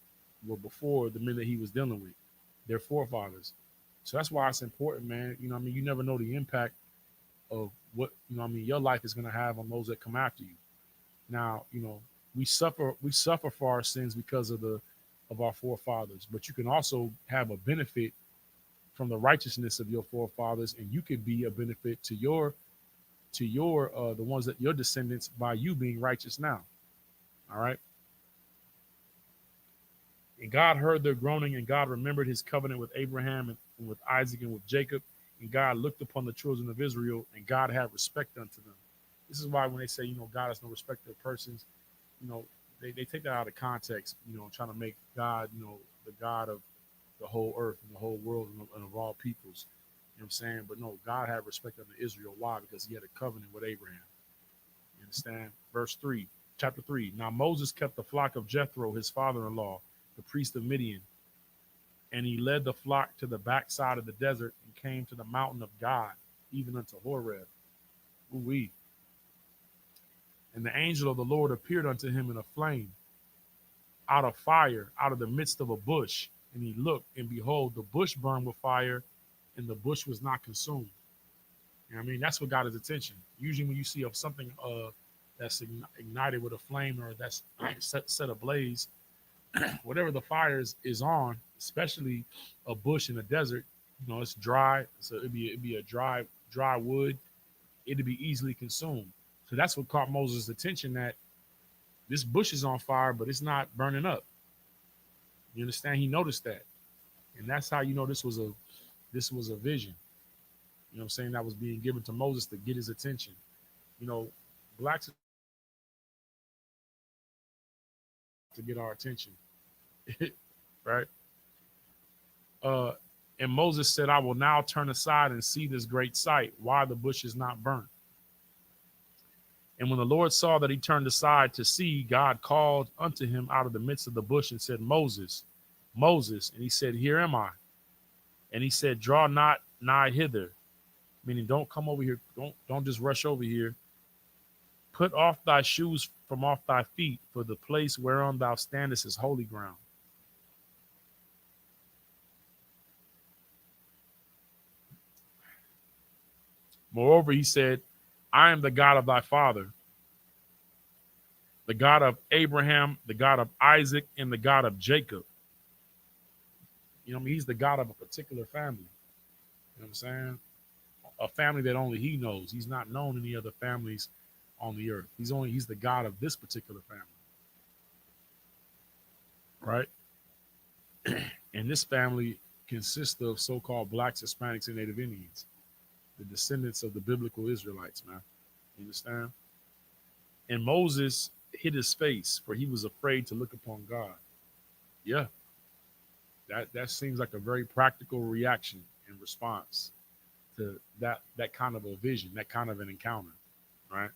were before the men that he was dealing with, their forefathers. So that's why it's important, man. You know what I mean? You never know the impact of what, you know what I mean, your life is going to have on those that come after you. Now, we suffer for our sins because of our forefathers, but you can also have a benefit from the righteousness of your forefathers, and you could be a benefit to the ones that your descendants by you being righteous now. All right. And God heard their groaning, and God remembered his covenant with Abraham and with Isaac and with Jacob. And God looked upon the children of Israel, and God had respect unto them. This is why when they say, God has no respect of persons, they take that out of context, trying to make God, the God of the whole earth and the whole world and of all peoples. You know what I'm saying? But no, God had respect unto Israel. Why? Because he had a covenant with Abraham. You understand? Verse 3, chapter 3. Now Moses kept the flock of Jethro, his father-in-law, the priest of Midian, and he led the flock to the backside of the desert and came to the mountain of God, even unto Horeb. Ooh-wee. And the angel of the Lord appeared unto him in a flame out of fire, out of the midst of a bush. And he looked, and behold, the bush burned with fire, and the bush was not consumed. You know what I mean? That's what got his attention. Usually when you see something that's ignited with a flame or that's set ablaze, whatever the fire is on, especially a bush in a desert, it's dry. So it'd be a dry wood. It'd be easily consumed. So that's what caught Moses' attention, that this bush is on fire, but it's not burning up. You understand? He noticed that. And that's how this was a vision. You know what I'm saying? That was being given to Moses to get his attention. Blacks to get our attention. Right? And Moses said, I will now turn aside and see this great sight, why the bush is not burnt. And when the Lord saw that he turned aside to see, God called unto him out of the midst of the bush and said, Moses, Moses. And he said, Here am I. And he said, Draw not nigh hither, meaning don't come over here. Don't just rush over here. Put off thy shoes from off thy feet, for the place whereon thou standest is holy ground. Moreover, he said, I am the God of thy father, the God of Abraham, the God of Isaac, and the God of Jacob. You know what I mean? He's the God of a particular family. You know what I'm saying? A family that only he knows. He's not known any other families on the earth. He's the God of this particular family. Right? And this family consists of so-called blacks, Hispanics, and Native Indians, the descendants of the biblical Israelites, man. You understand? And Moses hid his face, for he was afraid to look upon God. Yeah. That seems like a very practical reaction and response to that kind of a vision, that kind of an encounter, right?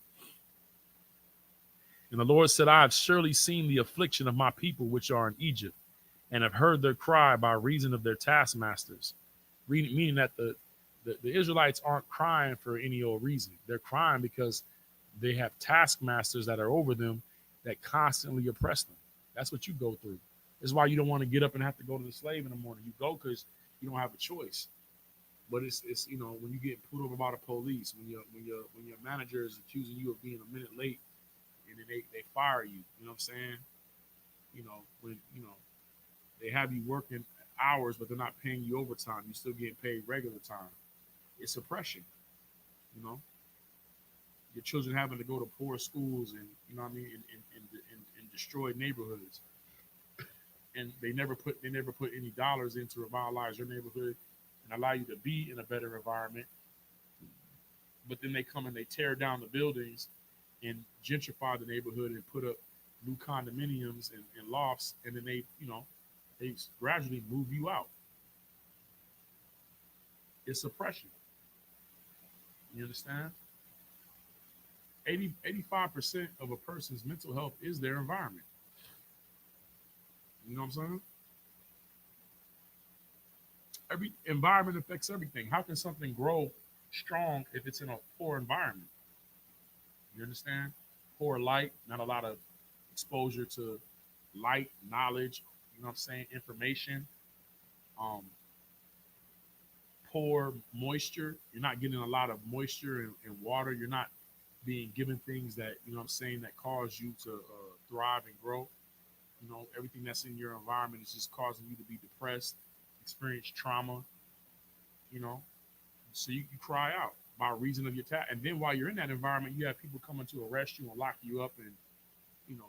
And the Lord said, I have surely seen the affliction of my people which are in Egypt, and have heard their cry by reason of their taskmasters. Meaning that the Israelites aren't crying for any old reason. They're crying because they have taskmasters that are over them that constantly oppress them. That's what you go through. That's why you don't want to get up and have to go to the slave in the morning. You go because you don't have a choice. But it's when you get pulled over by the police, when your manager is accusing you of being a minute late, and then they fire you. You know what I'm saying? When they have you working hours, but they're not paying you overtime. You still getting paid regular time. It's oppression. You know, your children having to go to poor schools and and destroyed neighborhoods. And they never put any dollars in to revitalize your neighborhood and allow you to be in a better environment. But then they come and they tear down the buildings and gentrify the neighborhood and put up new condominiums and lofts, and then they gradually move you out. It's oppression. You understand? 85% of a person's mental health is their environment. You know what I'm saying? Every environment affects everything. How can something grow strong if it's in a poor environment? You understand? Poor light, not a lot of exposure to light, knowledge, you know what I'm saying, information. Um, Poor moisture. You're not getting a lot of moisture and water. You're not being given things that, you know what I'm saying, that cause you to thrive and grow. Everything that's in your environment is just causing you to be depressed, experience trauma, you know. So you cry out by reason of your and then while you're in that environment, you have people coming to arrest you and lock you up and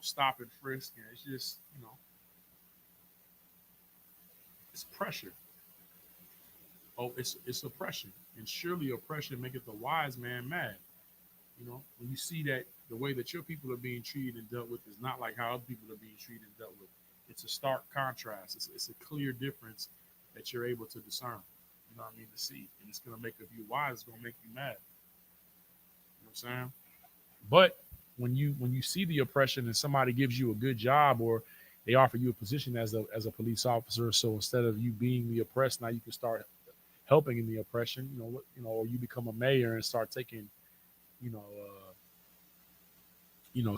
stop and frisk, and it's just it's pressure. Oh, it's oppression, and surely oppression maketh the wise man mad. When you see that the way that your people are being treated and dealt with is not like how other people are being treated and dealt with, it's a stark contrast. It's a clear difference that you're able to discern. You know what I mean? To see, and it's gonna make, if you wise, it's gonna make you mad. You know what I'm saying? But when you see the oppression and somebody gives you a good job, or they offer you a position as a police officer, so instead of you being the oppressed, now you can start helping in the oppression. Or you become a mayor and start taking you know,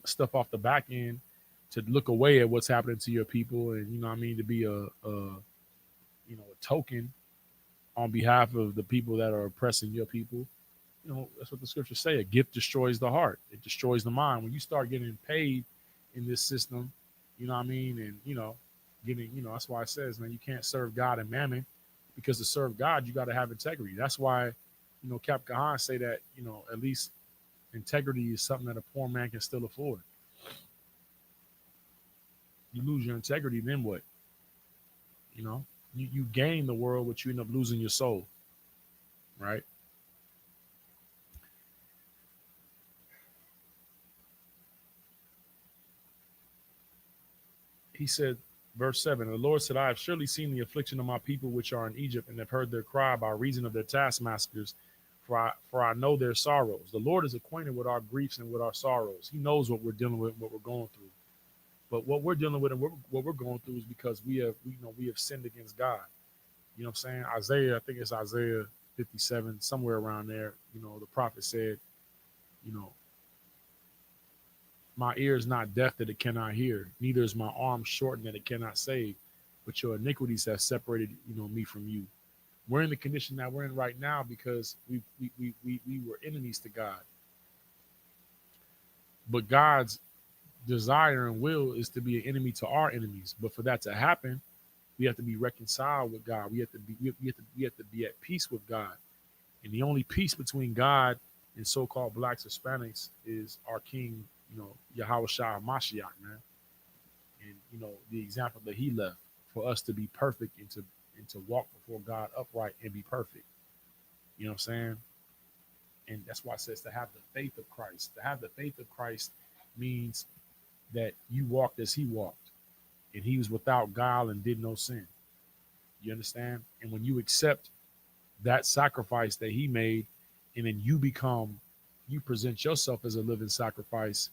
stuff off the back end to look away at what's happening to your people, and you know what I mean, to be a token on behalf of the people that are oppressing your people. That's what the scriptures say. A gift destroys the heart. It destroys the mind. When you start getting paid in this system, you know what I mean, and getting, that's why it says, man, you can't serve God and mammon, because to serve God, you got to have integrity. That's why, Cap Kahan say that, at least integrity is something that a poor man can still afford. You lose your integrity, then what? You gain the world, but you end up losing your soul, right? He said, verse 7, the Lord said, I have surely seen the affliction of my people which are in Egypt, and have heard their cry by reason of their taskmasters, For I know their sorrows. The Lord is acquainted with our griefs and with our sorrows. He knows what we're dealing with, what we're going through. But what we're dealing with and what we're going through is because we have sinned against God. You know what I'm saying? Isaiah, I think it's Isaiah 57, somewhere around there. The prophet said, you know, my ear is not deaf that it cannot hear, neither is my arm shortened that it cannot save. But your iniquities have separated, me from you. We're in the condition that we're in right now because we were enemies to God. But God's desire and will is to be an enemy to our enemies. But for that to happen, we have to be reconciled with God. We have to be at peace with God. And the only peace between God and so-called blacks, Hispanics, is our King, Yahweh Shah Mashiach, man. And the example that He left for us to be perfect and to walk before God upright and be perfect. You know what I'm saying? And that's why it says to have the faith of Christ. To have the faith of Christ means that you walked as He walked, and He was without guile and did no sin. You understand? And when you accept that sacrifice that He made, and then you present yourself as a living sacrifice,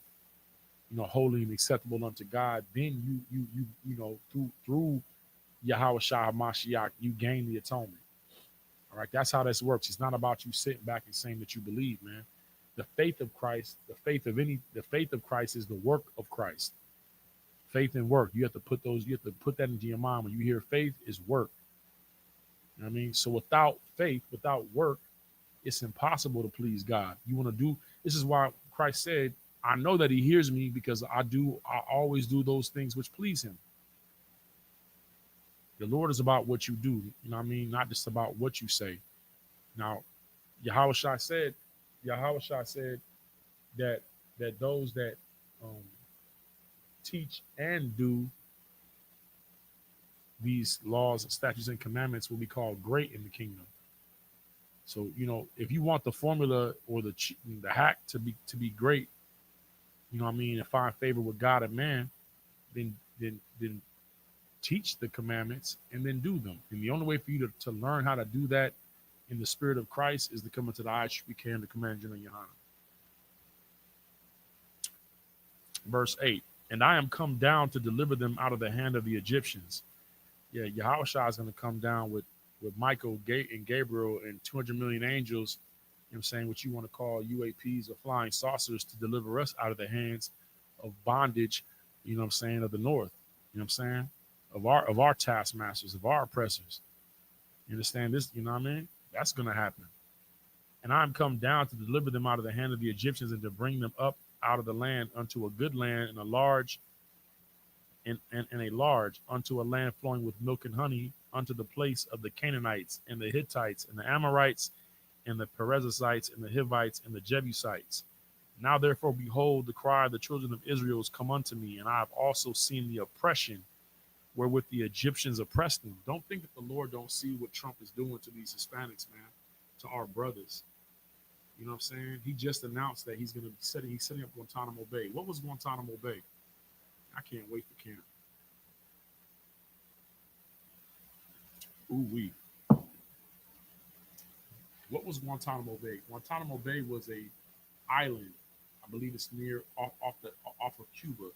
holy and acceptable unto God, then through Yahweh Shah Mashiach, you gain the atonement. All right, that's how this works. It's not about you sitting back and saying that you believe, man. The faith of Christ, the faith of Christ is the work of Christ. Faith and work. You have to put that into your mind. When you hear faith, is work. You know what I mean? So without faith, without work, it's impossible to please God. This is why Christ said, I know that He hears me because I always do those things which please Him. The Lord is about what you do, you know what I mean? Not just about what you say. Now, Yahweh Shai said that those that teach and do these laws, statutes, and commandments will be called great in the kingdom. So, if you want the formula or the hack to be great, you know what I mean, and find favor with God and man, then teach the commandments and then do them. And the only way for you to learn how to do that in the spirit of Christ is to come into the ISUPK and the Command General Yohana. Verse 8, and I am come down to deliver them out of the hand of the Egyptians. Yeah, Yahweh Shah is going to come down with Michael and Gabriel and 200 million angels, you know what I'm saying, what you want to call UAPs or flying saucers, to deliver us out of the hands of bondage, you know what I'm saying, of the north, you know what I'm saying, of our taskmasters, of our oppressors. You understand this? You know what I mean? That's going to happen. And I am come down to deliver them out of the hand of the Egyptians and to bring them up out of the land unto a good land and a large unto a land flowing with milk and honey, unto the place of the Canaanites and the Hittites and the Amorites and the Perizzites and the Hivites and the Jebusites. Now therefore, behold, the cry of the children of Israel is come unto me, and I have also seen the oppression wherewith the Egyptians oppressed them. Don't think that the Lord don't see what Trump is doing to these Hispanics, man, to our brothers. You know what I'm saying? He just announced that he's setting up Guantanamo Bay. What was Guantanamo Bay? I can't wait for camp. Ooh-wee. What was Guantanamo Bay? Guantanamo Bay was a island. I believe it's off of Cuba.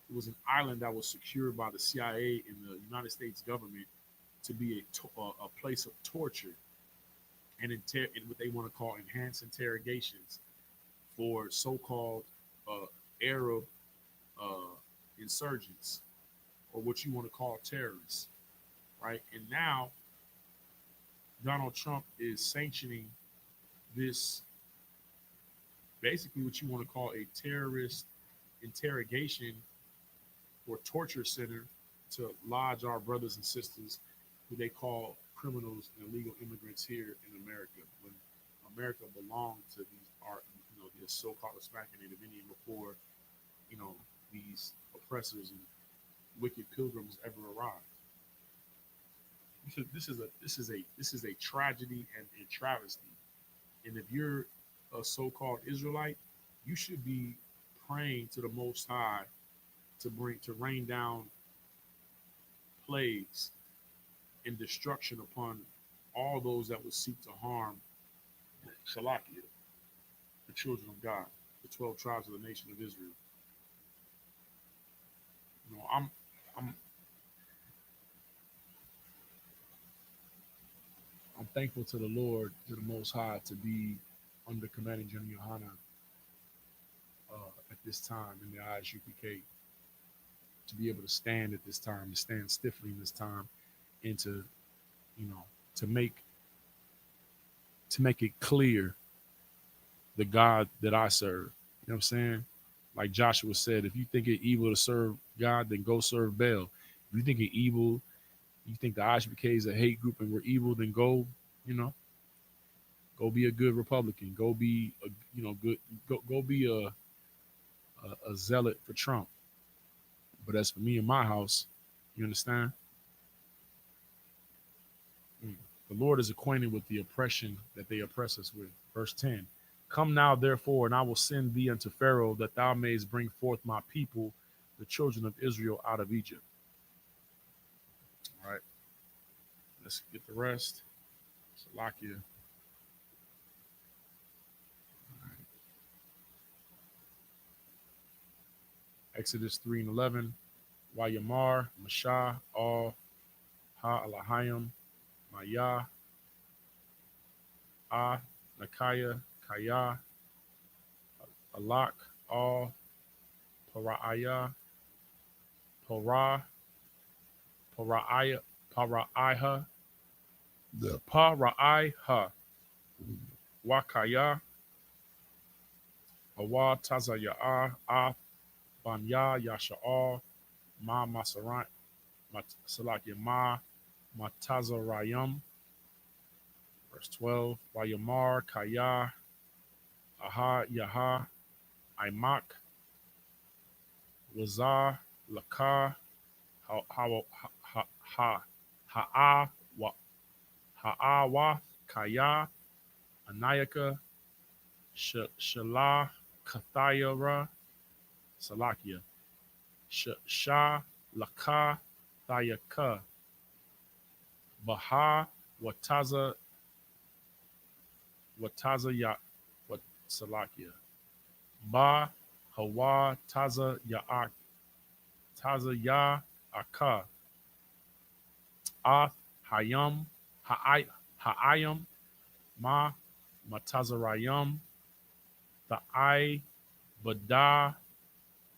It was an island that was secured by the CIA and the United States government to be a place of torture and what they want to call enhanced interrogations for so-called Arab insurgents, or what you want to call terrorists, right? And now Donald Trump is sanctioning this, basically what you want to call a terrorist interrogation or torture center to lodge our brothers and sisters who they call criminals and illegal immigrants here in America, when America belonged to the so-called Hispanic and Native Indian before, these oppressors and wicked pilgrims ever arrived. This is a tragedy and a travesty. And if you're a so-called Israelite, you should be praying to the Most High to rain down plagues and destruction upon all those that would seek to harm Salakia, the children of God, the 12 tribes of the nation of Israel. You know, I'm I'm thankful to the Lord, to the Most High, to be under Commanding General Yohana at this time in the ISUPK, to be able to stand at this time, to stand stiffly in this time, and to, you know, to make it clear the God that I serve. You know what I'm saying? Like Joshua said, if you think it evil to serve God, then go serve Baal. If you think it evil, you think the ISUPK is a hate group and we're evil, then go, you know, go be a good Republican. Go be a, you know, good. Go be a zealot for Trump. But as for me and my house, you understand? Mm. The Lord is acquainted with the oppression that they oppress us with. Verse 10. Come now, therefore, and I will send thee unto Pharaoh, that thou mayest bring forth my people, the children of Israel, out of Egypt. All right. Let's get the rest. Salakia. Exodus 3 and 11. Wayamar, Mashah, Al, Ha Alahayim, Maya, Ah, Nakaya, Kaya, Alak, Al, Para'aya, Parah, Para'aya, Para'aiha, the Para'aiha, Wakaya, Awa Tazaya'ah, Ah, Banya, Yasha'al, Ma Masaran, Salakia, Ma Matazarayam, verse 12, Wayamar, Kaya, Aha, Yaha, Aimak, Wazar, Lakar, Ha'awa, Kaya, Anayaka, Shalah, Kathayara, Salakia, Shah, Laka, Thayaka, Baha, Wataza Ya, Wat Salakia, Ba, Hawa, Taza Ya, Taza Ya, Aka, Ath, Hayam, Ha'ayam, Ma, Matazarayam, the I, Bada,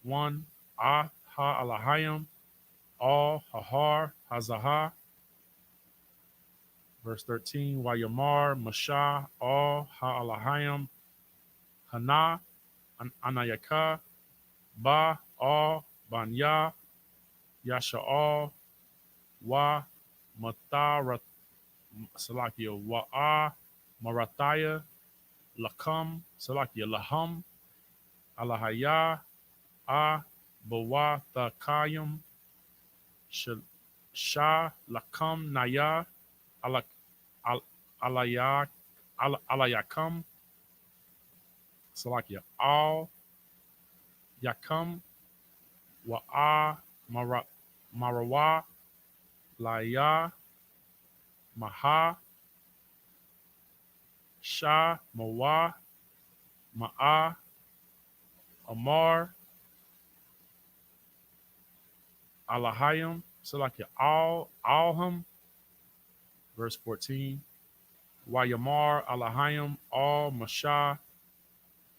one, Ah, Ha Alahayam, All, Hahar, Hazahah, verse 13, Wayamar, Mashah, All, Ha Alahayam, Hana, Anayaka, Ba, All, Banya, Yasha'al, Wa, Matarat, Salakia, Wa'a, Marathaya, Lakam, Salakia, Laham, Alahaya, A, Bawathakayim, Shah, Lakam, Naya, Alayak, Alayakam, Salakia, Al, Yakam, Wa'a, Marawa, Laya, Maha, Shah, Mawa, Ma'a, Amar, Alahayim, Salakia, Alham, verse 14, Wayamar, Alahayim, Al, Mashah,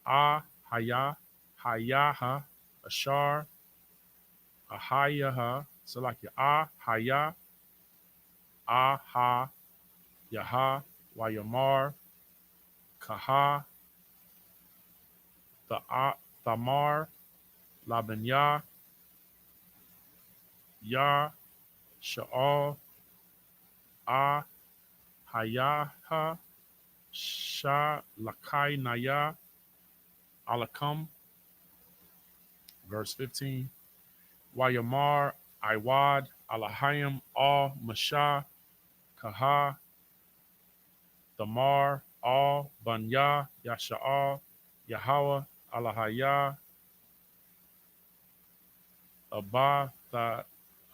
Ah, Haya, Hayaha, Ashar, Ahayaha, Salakia, Ah, Haya, Aha, Yaha, Wayamar, Kaha, Thamar, Labanya, Ya, Sha'al, Ah, Hayaha, Sha, Lakai, Naya, Alakam, verse 15, Wayamar, Iwad, Alahayim, Al, Mashah, Kaha, Thamar, Al, Banya, Yasha'al, Yahweh, Alahaya,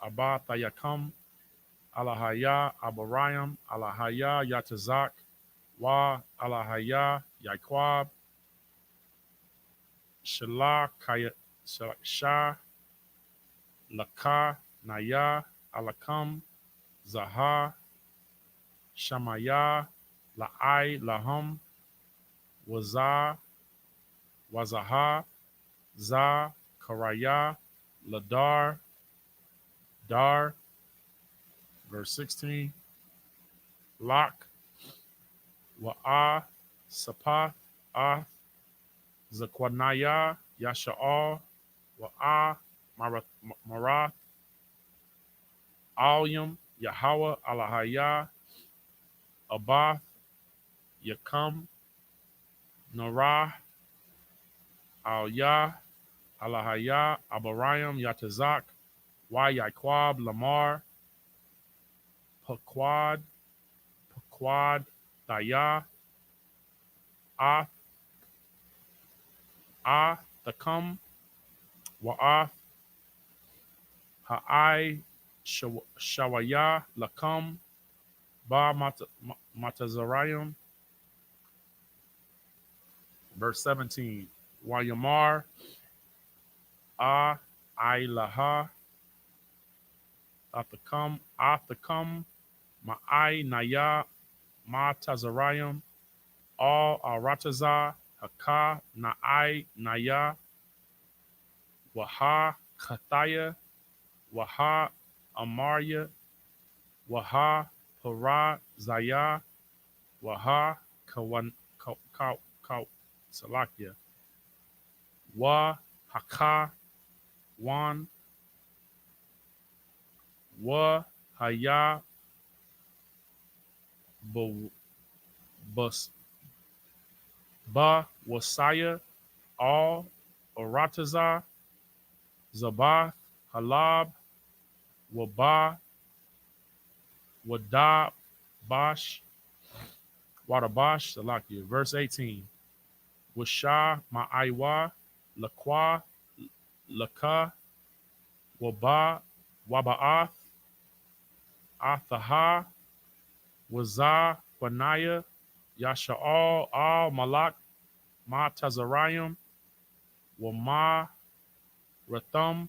Abathayakam, Alahaya, Abarayam, Alahaya, Yatazak, Wa Alahaya Yaquab Shalah Kaya Shah Laka Naya Alakam Zaha Shamaya La'ai Laham Wazah Wazaha Za Karaya Ladar Dar. Verse 16. Lak Wa'a Sapath Ath Zakwanaya Yasha'al Wa'a Marath Alyam Yahweh Alahaya Abath Yakam Narah Al Yah Alahaya Abarayam Yatazak Y Yaquab Lamar Paquad Daya Ath Thakam Wa'ath Ha'ai Shawaya Lakam Ba Matazarayim. Verse 17. Wayamar Ilaha Athakam Ma'ai Naya Matazarayim All Arataza Haka Na'ai Naya Waha Kathaya Waha Amarya Waha Para Zaya Waha Kawan Salakia Wa Haka Wan Wa Haya Bus Ba Wasaya All Arataza Zabath Halab Waba Wada Bash Wadabash Salakia. Verse 18. Washa Ma'aiwa Lakwa Laka Waba Waba'ath Athaha Wazah Wanaya Yasha'al Al Malak Ma Tazarayim Wama Ratham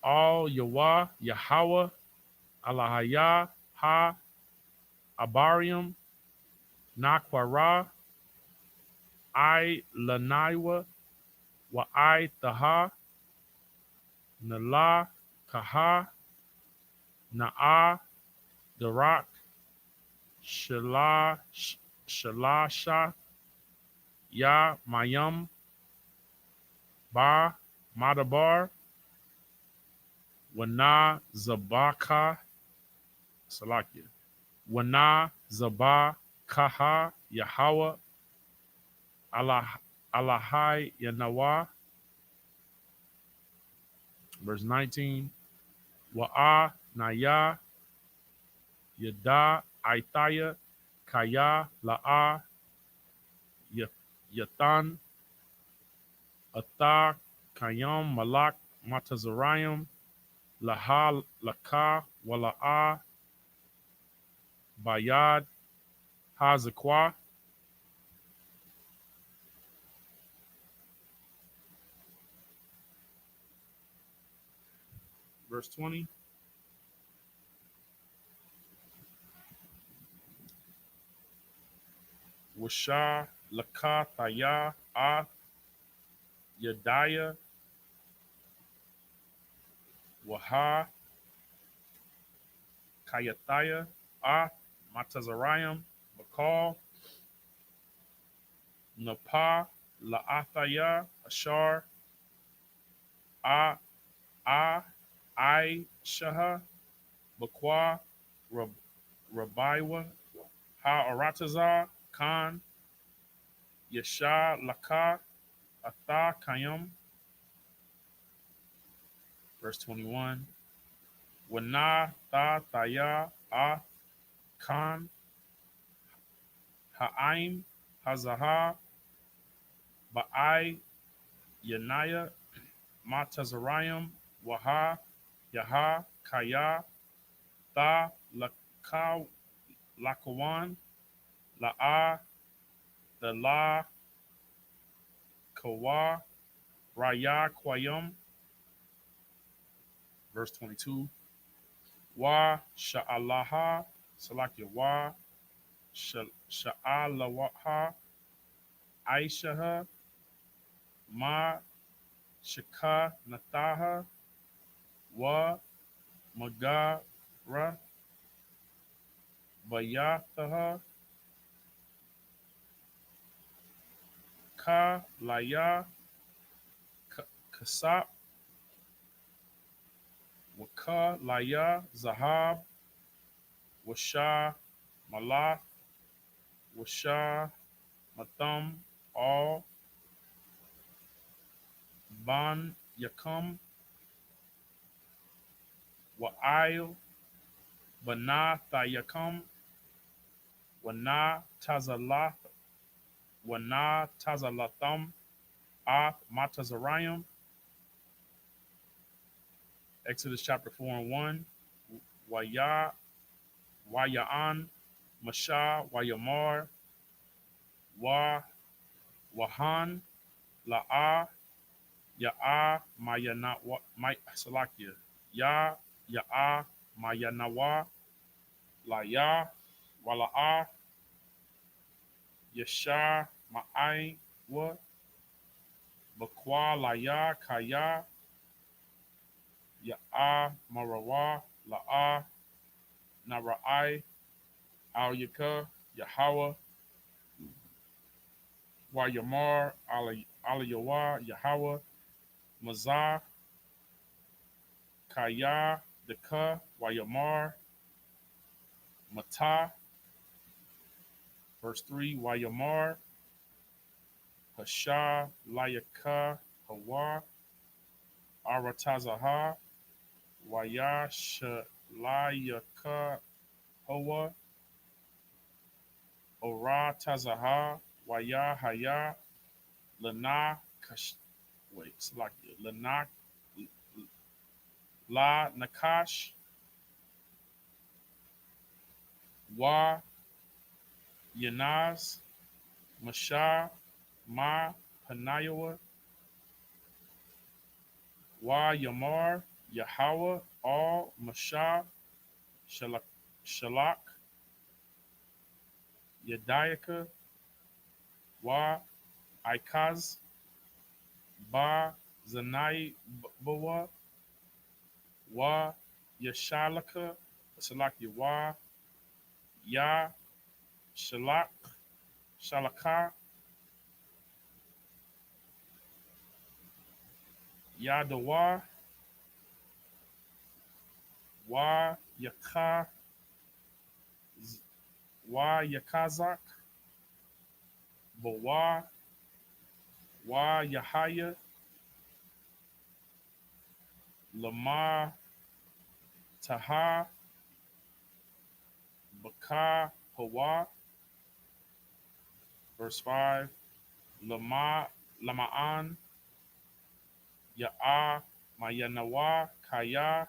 Al Yawa Yahweh Alahaya Ha Abarium Nakwara I Lanaiwa Wa I Taha Nala Kaha Na'a Darak Shalasha Ya Mayam Ba Madabar Wana Zabaka Salakia Wana Zabakaha Yahweh Alahai Yanawa. Verse 19. Wa'a Naya Yada Aithaya Kaya La'a Yathan Atha Kayam Malak Matazarayim Laha Laka Wala'a Bayad Hazakwa. Verse 20. Washa Laka Thaya A Yadaya Waha Kayathaya A Matazarayim Bakal Napa La'athaya Ashar A I Shaha Bakwa Rabaiwa Ha Arataza Khan Yasha Laka Atha Kayam. Verse 21. Wana Tha Thaya A Khan Ha'aim Hazaha Ba'ai Yanaya Matazarayim Waha Yaha Kaya Tha Lakawan La'a, the La, Kawa, Raya, Kwayum. Verse 22. Wa, Sha'alaha, Salakia Wa, Sha'alawaha, Aishaha, Ma, Shaka, Nataha, Wa, Magara, Bayathaha, Ka, Laya, Kasap, Waka, Laya, Zahab, Washa, Malath, Washa, Matham, All, Ban, Yakum, Wa'il, Bana, Thayakum, Wana, Tazalath, Wana, Tazalatham, Ath, Matazarayim. Exodus chapter 4 and 1. Waya, Wayaan, Masha, Wayamar, Wa, Wahan, La'a, Ya'a, Mayana, Salakia, Ya, Ya'a, Mayanawa, Laya, Wala'a, Yasha, Ma'ai, Wa, Bakwa, Laya, Kaya, Ya'a, Marawa, La'a, Nara'ai, Al Yaka, Yahweh, Wayamar, Aliyawa, Yahweh, Mazah, Kaya, Deka, Wayamar, Mata, verse 3, Wayamar, Hasha, Layaka, Hawa, Aratazaha, Wayasha, Layaka, Hawa, Ora Tazaha, Waya Haya, Lana Kash, wait, it's like Lana, La Nakash, Wa Yanaz, Masha, Ma Panayawa, Wa Yamar, Yahweh, All Masha, Shalak, Yadiaka, Wa Ikaz, Ba Zanai Bawa, Wa Yashalaka, Salaki Wa Ya Shalak, Shalaka, Yadawa, Wa Yaka, Wa Yakazak, Bawa, Wa Yahaya, Lama Taha, Baka Hawa, verse 5, Lama'an, Ya'a, Mayanawa, Kaya,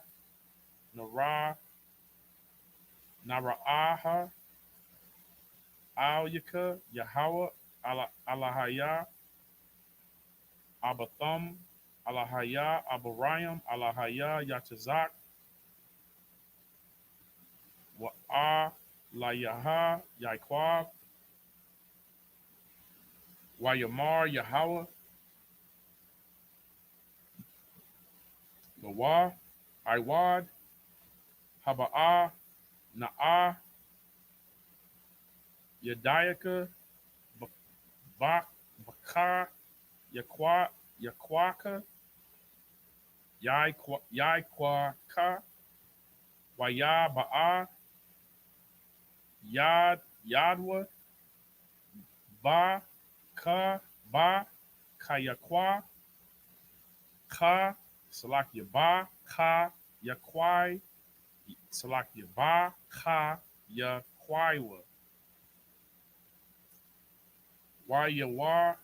Nara, Nara'aha, Al Yaka, Yahweh, Alahaya, Abatham, Alahaya, Abarayam, Alahaya, Yatazak, Wa'a, Layaha, Yaquab, Wayamar, Yahweh, Lawa, Iwad, Haba'a, Na'a, Yadiaka, Baka, Yaquaka, Yaiquaka, Waya Ba'a, Yadwa, Ba, Ka, Ba, Kayakwa, Ka, Salakia Ba, Ka, Yakwai, Salakia Ba, Ka, Yakwaiwa, Wayawa,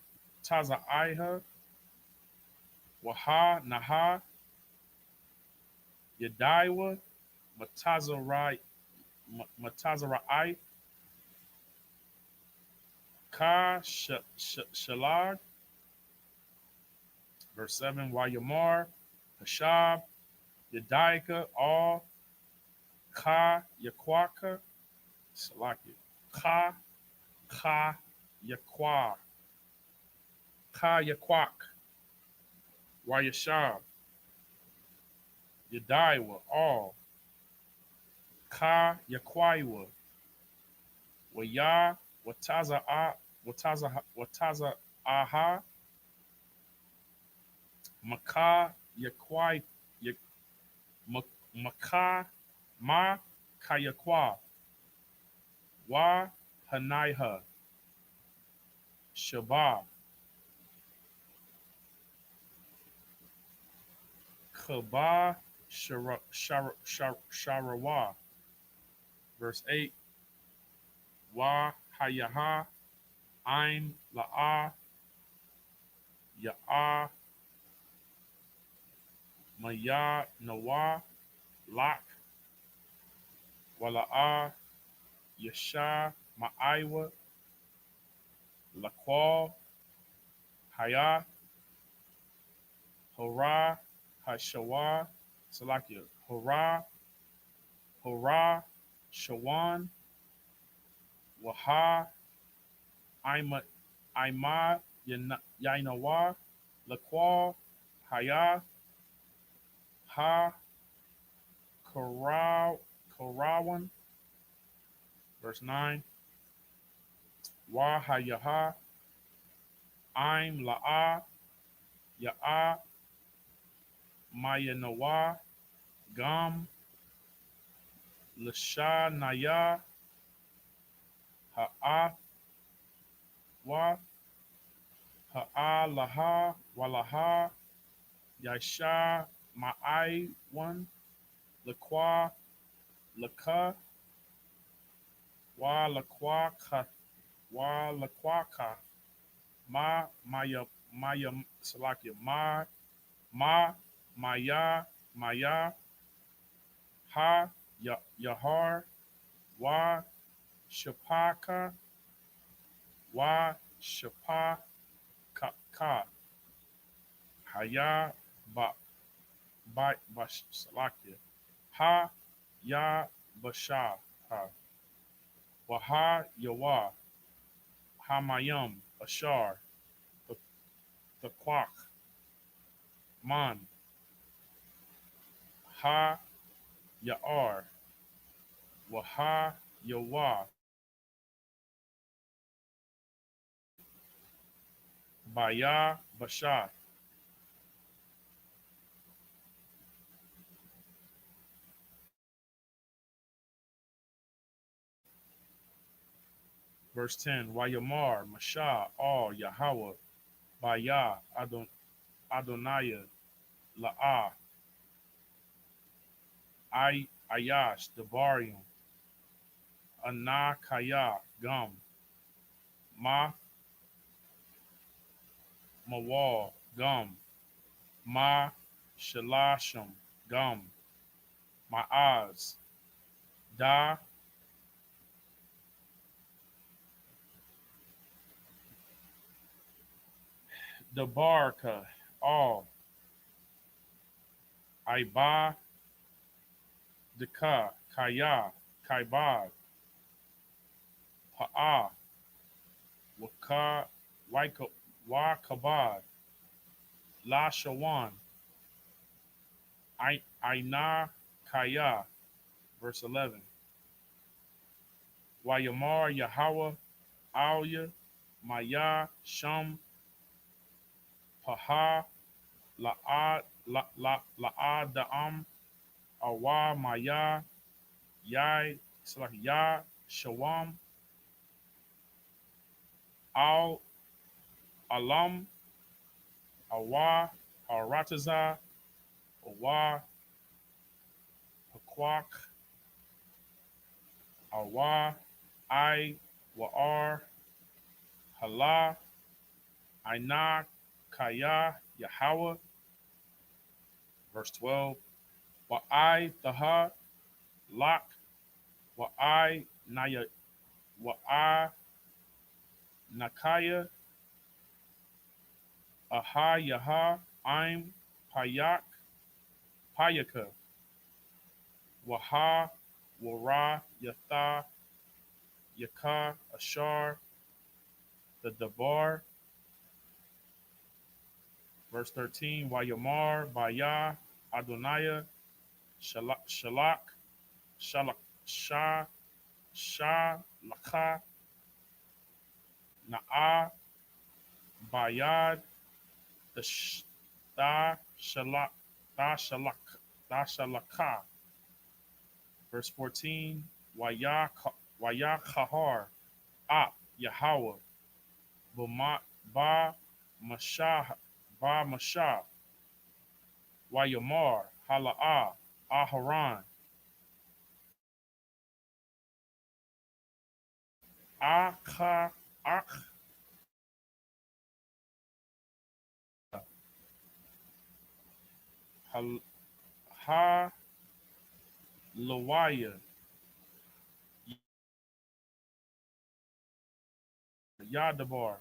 Taza Iha, Waha, Naha, Yadaiwa, Matazarai, Matazarai, Ka Shalag, verse 7, Wayamar, Hashab, Yadaika, all, Ka Yakwaka, Salaki, Ka Yakwa, Ka Yakwak, Wayashab, Yadaiwa, all, Ka Yakwaiwa, Waya, Wataza Aha, Maka Yakwai, Maka Ma Kayakwa, Wa Hanaiha, Shabbat, Kaba Sharawa, verse 8, Wa Hayaha, Ain La'a, Ya'a, Maya Nawa, Lak, Wala'a, Yasha, Ma'aiwa, Laqual, Haya, Hora, Hashawa, Salakia, Hora, Shawan, Waha, Ima, Yainawa, Laqual, Haya, Ha, Karawan, verse 9, Wa Hayaha, Aim La'a, Ya'a, Mayanawa, Gam, Lasha Naya, Ha'a, Wa, Ha'a Laha, Walaha, Yasha, Ma'ai, one, Lakwa, Laka, Wa Lakwa Ka, Wa Lakwa Ka, Maya, Salakia, Maya, Ha, Yahar, Wa, Shapaka, Wa, Shapa, Ka, Haya, Salakia, Ha, Ya, Basha, Ha, Waha, Yawa, Hamayam, Ashar, the Kwak, Man, Ha, Ya'ar, Waha, Yawa, Baya, Basha. Verse 10, Wayamar, Masha, All, Yahweh, Baya, Adoniah, La'ah, Ayash, Debarium, Anakaya, Gum, Ma, Mawal, Gum, Ma, Shalasham, Gum, Ma'az, Da, Debarka, All, Iba, Deka, Kaya, Kaibad, Pa'a, Waka, Wakabad, La Shawan, Aina Kaya, verse 11. Wayamar Yahweh, Alya, Maya, Sham, Paha, La'adam, Awa, Maya, Yai, Ya, Shawam, Al, Alam, Awa, Arataza, Awa, Hakwak, Awa, Wa'ar, Hala, Aina, Kaya, Yahweh, verse 12. Taha, Lak, Wa'ai, Naya, Wa'ai, Nakaya, Aha, Yaha, Aim, Payak, Payaka, Waha, Wara, Yatha, Yaka, Ashar, the Dabar. Verse 13, Wayamar, Baya, Adoniah, Shalak, Shalak, Shah, Shah, Laka, Na'a, Bayad, the Da, Shalak, Da, Shalak, Da, Shalaka. Verse 14, Waya, Waya, Kahar, Ap, Yahweh, Ba, Mashah, Ba, Mashah, Wayamar, Hala'ah, Aharon, Akha, Akh, Ha, Lawaya, Yadabar,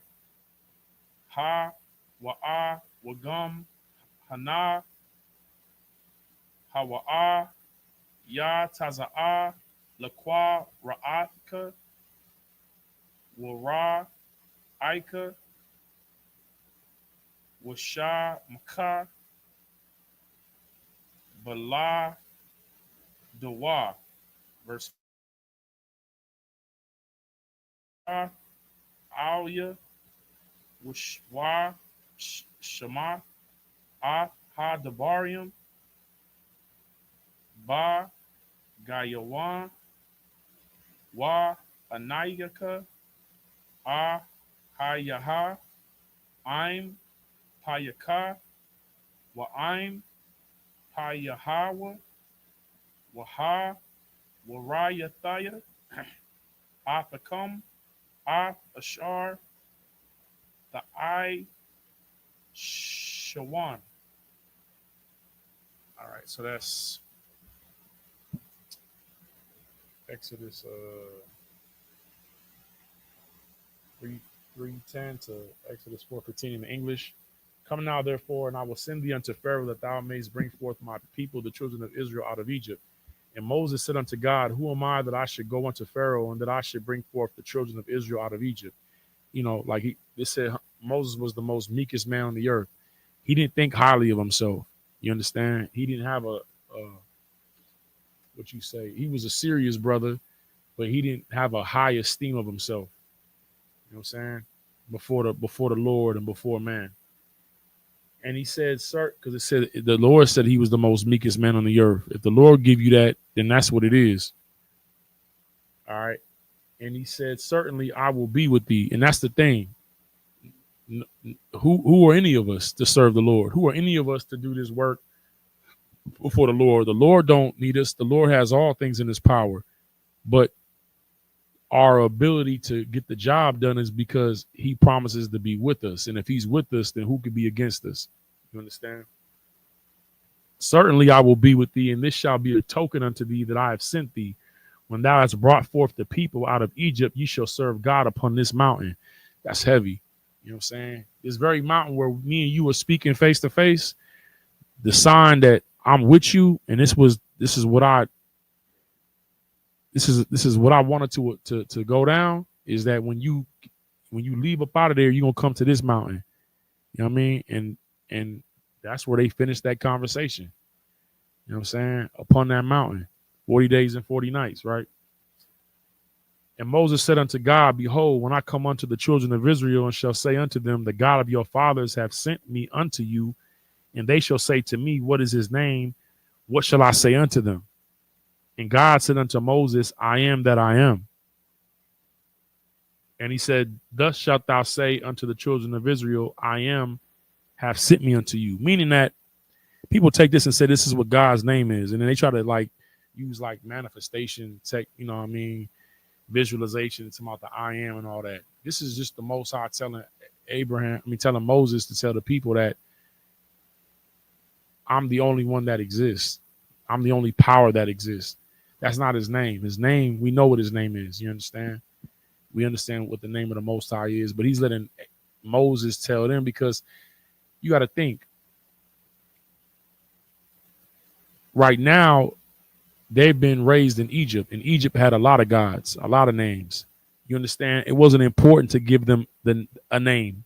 Ha, Wa'a, Wagum, Hana, Hawa'a, Ya, Taza'a, Laqua, Ra'atka, Wara, Ika, Washa, Maka, Bala, Dawa. Verse 5, Alia, Wishwa, Shema, Ah, Ha, Dabarium, Ba, Gayawan, Wa, Anayaka, Ah, Hayaha, Aim, Payaka, Wa'aim, Payahawa, Waha, Warayathaya, Athakam, Ath Ashar, the I Shawan. All right, so that's Exodus 3:10 to Exodus 4:15 in the English. Come now, therefore, and I will send thee unto Pharaoh that thou mayest bring forth my people, the children of Israel, out of Egypt. And Moses said unto God, who am I that I should go unto Pharaoh and that I should bring forth the children of Israel out of Egypt? You know, like they said, Moses was the most meekest man on the earth. He didn't think highly of himself. You understand? He didn't have a what you say. He was a serious brother, but he didn't have a high esteem of himself. You know what I'm saying? Before the Lord and before man. And he said, "Sir," because it said the Lord said he was the most meekest man on the earth. If the Lord give you that, then that's what it is. All right. And he said, "Certainly I will be with thee." And that's the thing. Who are any of us to serve the Lord? Who are any of us to do this work before the Lord? The Lord don't need us. The Lord has all things in his power. But our ability to get the job done is because he promises to be with us. And if he's with us, then who could be against us? You understand? Certainly I will be with thee, and this shall be a token unto thee that I have sent thee. When thou hast brought forth the people out of Egypt, ye shall serve God upon this mountain. That's heavy. You know what I'm saying? This very mountain where me and you were speaking face to face, the sign that I'm with you, and this is what I wanted to go down, is that when you leave up out of there, you're gonna come to this mountain. You know what I mean? And that's where they finished that conversation. You know what I'm saying? Upon that mountain, 40 days and 40 nights, right? And Moses said unto God, behold, when I come unto the children of Israel and shall say unto them, the God of your fathers have sent me unto you, and they shall say to me, what is his name? What shall I say unto them? And God said unto Moses, I am that I am. And he said, thus shalt thou say unto the children of Israel, I am, have sent me unto you. Meaning that people take this and say this is what God's name is. And then they try to like use like manifestation tech, you know what I mean, visualization, it's about the I am and all that. This is just the Most High telling telling Moses to tell the people that I'm the only one that exists. I'm the only power that exists. That's not his name. His name, we know what his name is. You understand? We understand what the name of the Most High is, but he's letting Moses tell them, because you got to think right now, they've been raised in Egypt, and Egypt had a lot of gods, a lot of names. You understand? It wasn't important to give them a name,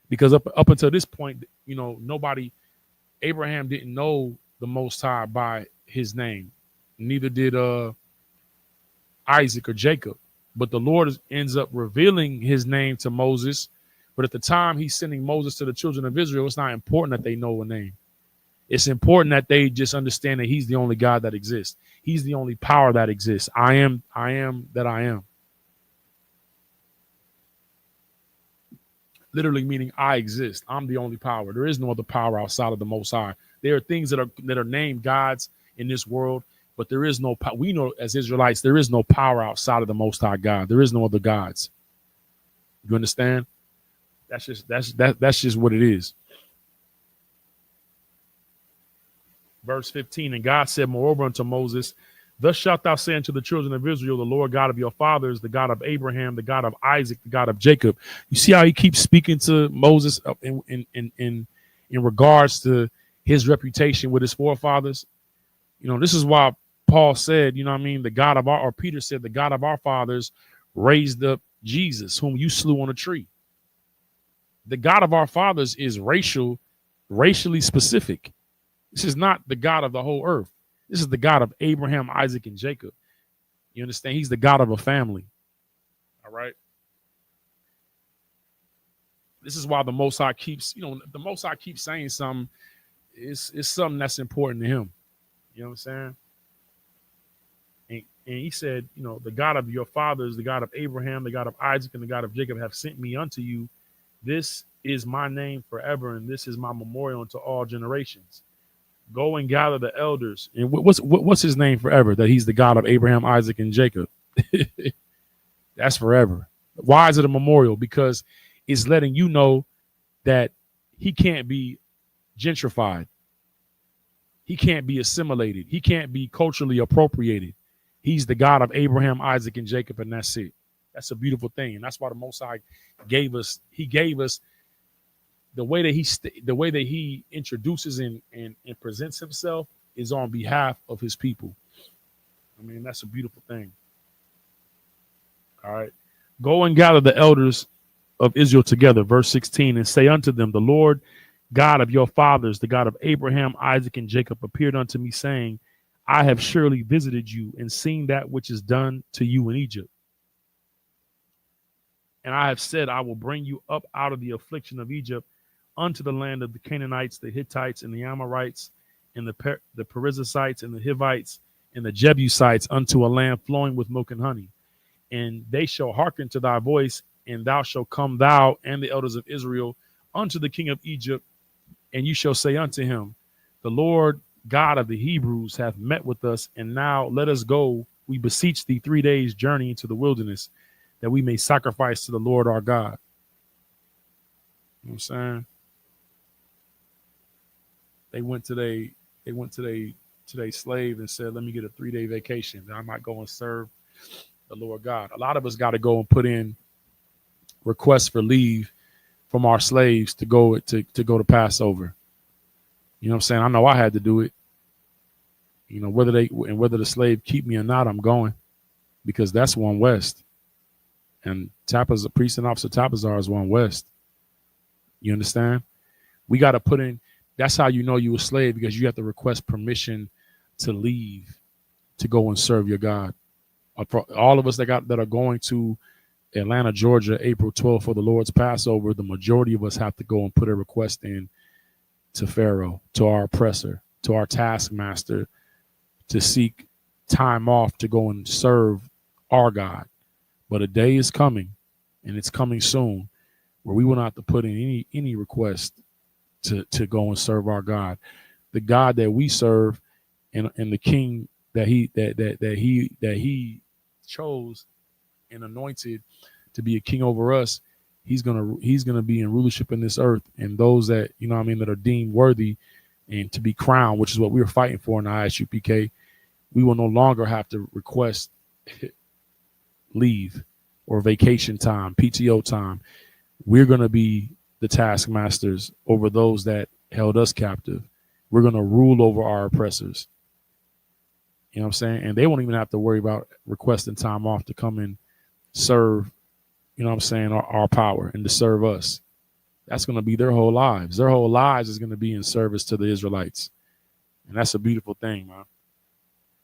because up until this point, nobody, Abraham didn't know the Most High by his name. Neither did Isaac or Jacob. But the Lord ends up revealing his name to Moses. But at the time he's sending Moses to the children of Israel, it's not important that they know a name. It's important that they just understand that he's the only God that exists. He's the only power that exists. I am that I am. Literally meaning I exist. I'm the only power. There is no other power outside of the Most High. There are things that are named gods in this world, but there is no power. We know as Israelites, there is no power outside of the Most High God. There is no other gods. You understand? That's just what it is. Verse 15, and God said moreover unto Moses, thus shalt thou say unto the children of Israel, the Lord God of your fathers, the God of Abraham, the God of Isaac, the God of Jacob. You see how he keeps speaking to Moses in regards to his reputation with his forefathers? This is why Paul said, the God of or Peter said, the God of our fathers raised up Jesus, whom you slew on a tree. The God of our fathers is racially specific. This is not the God of the whole earth. This is the God of Abraham, Isaac, and Jacob. You understand? He's the God of a family. All right. This is why the Most High keeps, the Most High keeps saying something. It's something that's important to him. You know what I'm saying? And he said, the God of your fathers, the God of Abraham, the God of Isaac, and the God of Jacob have sent me unto you. This is my name forever, and this is my memorial unto all generations. Go and gather the elders. And what's his name forever? That he's the God of Abraham, Isaac, and Jacob. That's forever. Why is it a memorial? Because it's letting you know that he can't be gentrified. He can't be assimilated. He can't be culturally appropriated. He's the God of Abraham, Isaac, and Jacob, and that's it. That's a beautiful thing. And that's why the Most High gave us the way that he introduces and presents himself is on behalf of his people. I mean, that's a beautiful thing. All right. Go and gather the elders of Israel together, verse 16, and say unto them, the Lord God of your fathers, the God of Abraham, Isaac, and Jacob, appeared unto me, saying, I have surely visited you and seen that which is done to you in Egypt. And I have said, I will bring you up out of the affliction of Egypt unto the land of the Canaanites, the Hittites, and the Amorites, and the Perizzites, and the Hivites, and the Jebusites, unto a land flowing with milk and honey. And they shall hearken to thy voice, and thou shalt come, thou and the elders of Israel, unto the king of Egypt, and you shall say unto him, the Lord God of the Hebrews hath met with us, and now let us go, we beseech thee, 3 days' journey into the wilderness, that we may sacrifice to the Lord our God. You know what I'm saying? They went to their slave and said, let me get a 3-day vacation that I might go and serve the Lord God. A lot of us got to go and put in requests for leave from our slaves to go to Passover. You know what I'm saying? I know I had to do it. Whether the slave keep me or not, I'm going, because that's one west. And Tapazar, priest and officer Tapazar, is one west. You understand? We got to put in. That's how you know you a slave, because you have to request permission to leave to go and serve your God. For all of us that are going to Atlanta, Georgia, April 12th for the Lord's Passover, the majority of us have to go and put a request in to Pharaoh, to our oppressor, to our taskmaster, to seek time off to go and serve our God. But a day is coming, and it's coming soon, where we will not have to put in any request to go and serve our God. The God that we serve, and the King that he chose and anointed to be a king over us, he's gonna be in rulership in this earth. And those that, that are deemed worthy and to be crowned, which is what we were fighting for in the ISUPK, we will no longer have to request leave. or vacation time, PTO time. We're going to be the taskmasters over those that held us captive. We're going to rule over our oppressors. You know what I'm saying? And they won't even have to worry about requesting time off to come and serve, you know what I'm saying, our power and to serve us. That's going to be their whole lives. Their whole lives is going to be in service to the Israelites. And that's a beautiful thing, man.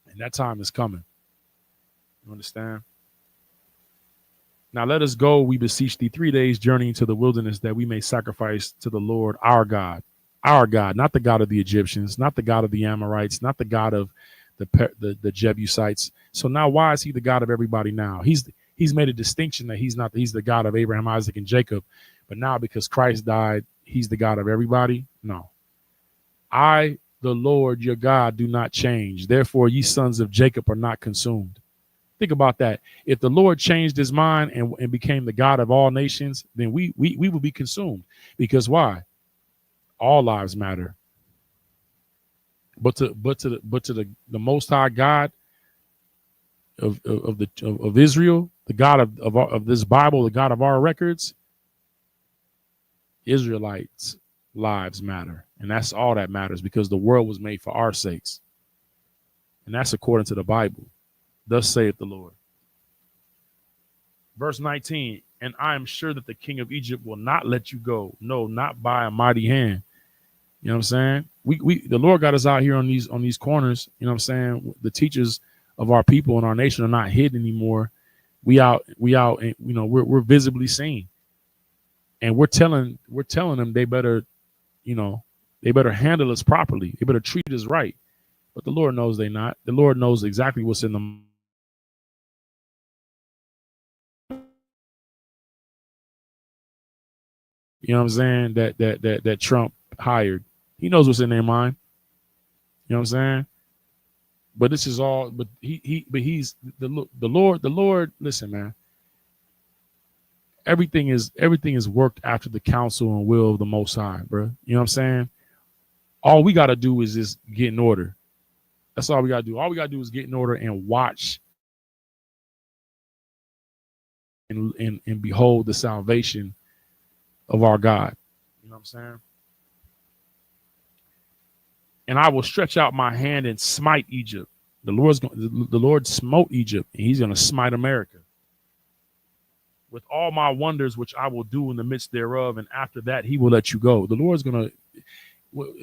And that time is coming. You understand? Now let us go, we beseech thee, 3 days journey into the wilderness that we may sacrifice to the Lord our God, not the God of the Egyptians, not the God of the Amorites, not the God of the Jebusites. So now why is he the God of everybody now? He's made a distinction that he's the God of Abraham, Isaac, and Jacob. But now because Christ died, he's the God of everybody? No. I, the Lord your God, do not change. Therefore, ye sons of Jacob are not consumed. Think about that. If the Lord changed his mind and became the God of all nations, then we will be consumed. Because why? All lives matter. But to the Most High God of Israel, the God of this Bible, the God of our records, Israelites' lives matter. And that's all that matters, because the world was made for our sakes. And that's according to the Bible. Thus saith the Lord. Verse 19, and I am sure that the king of Egypt will not let you go. No, not by a mighty hand. You know what I'm saying? The Lord got us out here on these corners. You know what I'm saying? The teachers of our people and our nation are not hidden anymore. We out, and you know, we're visibly seen. And we're telling them they better handle us properly. They better treat us right. But the Lord knows they not. The Lord knows exactly what's in them. You know what I'm saying? That Trump hired. He knows what's in their mind. You know what I'm saying? But this is all. But he's the Lord. The Lord. Listen, man. Everything is worked after the counsel and will of the Most High, bro. You know what I'm saying? All we got to do is just get in order. That's all we got to do. All we got to do is get in order and watch and behold the salvation of our God. You know what I'm saying? And I will stretch out my hand and smite Egypt. The Lord smote Egypt, and he's going to smite America with all my wonders, which I will do in the midst thereof. And after that, he will let you go. The Lord's going to,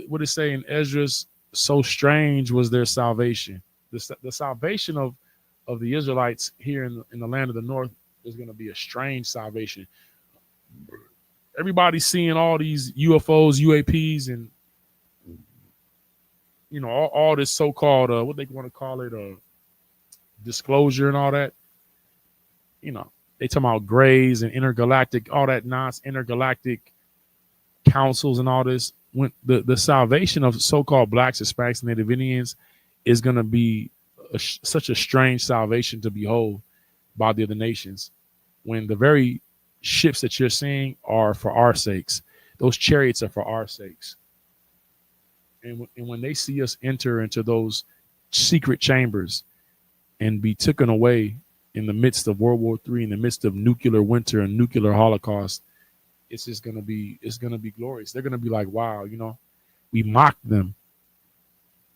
what it say in Esdras, so strange was their salvation. The salvation of the Israelites here in the land of the north is going to be a strange salvation. Everybody's seeing all these UFOs, UAPs, and you know, all this so-called what they want to call it, disclosure and all that. You know, they talking about grays and intergalactic, all that nonsense, intergalactic councils and all this. When the salvation of so-called blacks, Hispanics, and Native Indians is going to be such a strange salvation to behold by the other nations, when the very ships that you're seeing are for our sakes. Those chariots are for our sakes. And when they see us enter into those secret chambers and be taken away in the midst of World War III, in the midst of nuclear winter and nuclear holocaust, it's just going to be glorious. They're going to be like, wow, you know, we mocked them.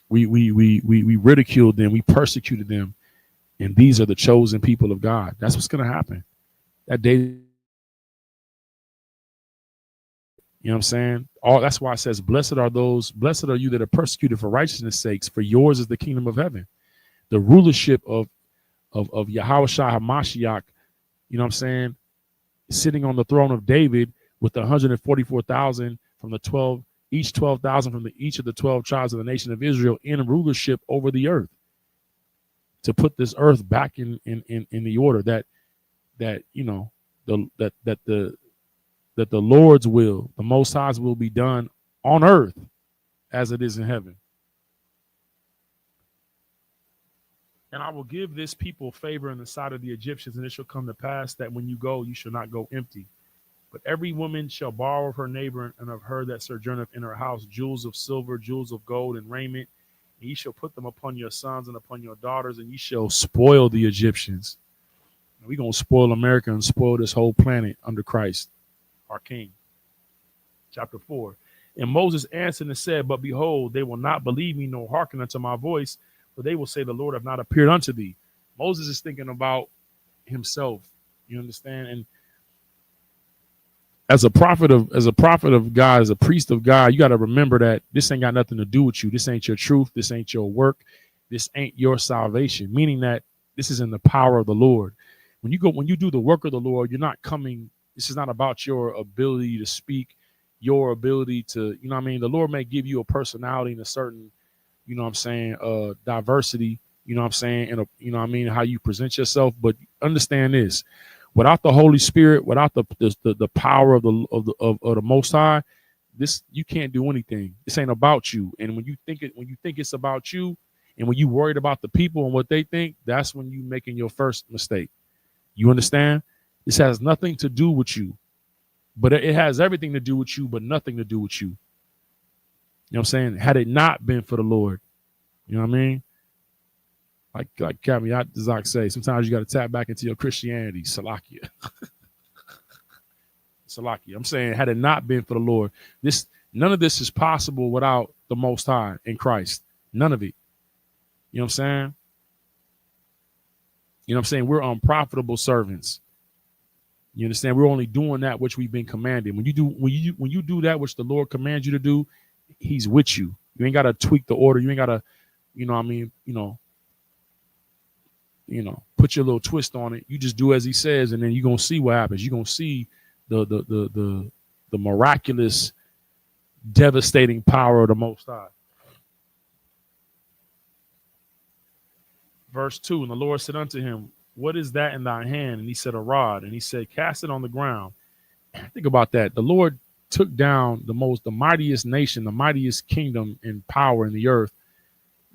We ridiculed them. We persecuted them. And these are the chosen people of God. That's what's going to happen. That day. You know what I'm saying? That's why it says, blessed are you that are persecuted for righteousness' sakes, for yours is the kingdom of heaven. The rulership of Yahushua HaMashiach, you know what I'm saying, sitting on the throne of David with the 144,000 from the 12, each 12,000 from each of the 12 tribes of the nation of Israel in rulership over the earth, to put this earth back in the order that you know, that the Lord's will, the Most High's will be done on earth as it is in heaven. And I will give this people favor in the sight of the Egyptians, and it shall come to pass that when you go, you shall not go empty. But every woman shall borrow of her neighbor and of her that sojourneth in her house jewels of silver, jewels of gold, and raiment. And ye shall put them upon your sons and upon your daughters, and ye shall spoil the Egyptians. We're going to spoil America and spoil this whole planet under Christ, our King. Chapter 4. And Moses answered and said, but behold, they will not believe me nor hearken unto my voice, for they will say, the Lord hath not appeared unto thee. Moses is thinking about himself. You understand? And as a prophet of God, as a priest of God, you got to remember that this ain't got nothing to do with you. This ain't your truth. This ain't your work. This ain't your salvation, meaning that this is in the power of the Lord. When you do the work of the Lord, you're not coming. This is not about your ability to speak, your ability to, you know what I mean? The Lord may give you a personality and a certain, you know what I'm saying, diversity, you know what I'm saying, and you know what I mean, how you present yourself. But understand this: without the Holy Spirit, without the power of the Most High, this, you can't do anything. This ain't about you. And when you think it's about you, and when you worried about the people and what they think, that's when you making your first mistake. You understand? This has nothing to do with you, but it has everything to do with you, but nothing to do with you. You know what I'm saying? Had it not been for the Lord, you know what I mean? Like Captain Zach say, sometimes you got to tap back into your Christianity. Salakia. Salakia. I'm saying, had it not been for the Lord, none of this is possible without the Most High in Christ. None of it. You know what I'm saying? You know what I'm saying? We're unprofitable servants. You understand? We're only doing that which we've been commanded. When you do that which the Lord commands you to do, He's with you. You ain't got to tweak the order. You ain't got to, you know what I mean, put your little twist on it. You just do as He says, and then you're gonna see what happens. You're gonna see the miraculous, devastating power of the Most High. Verse 2, and the Lord said unto him, what is that in thy hand? And he said, a rod. And he said, cast it on the ground. Think about that. The Lord took down the mightiest nation, the mightiest kingdom and power in the earth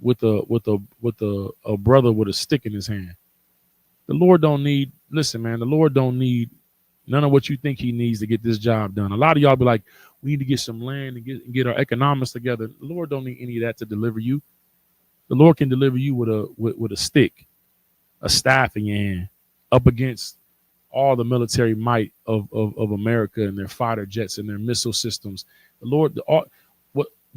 with a brother with a stick in his hand. The Lord don't need, listen, man, the Lord don't need none of what you think He needs to get this job done. A lot of y'all be like, we need to get some land and get our economics together. The Lord don't need any of that to deliver you. The Lord can deliver you with a stick, a staff in your hand, up against all the military might of America and their fighter jets and their missile systems. The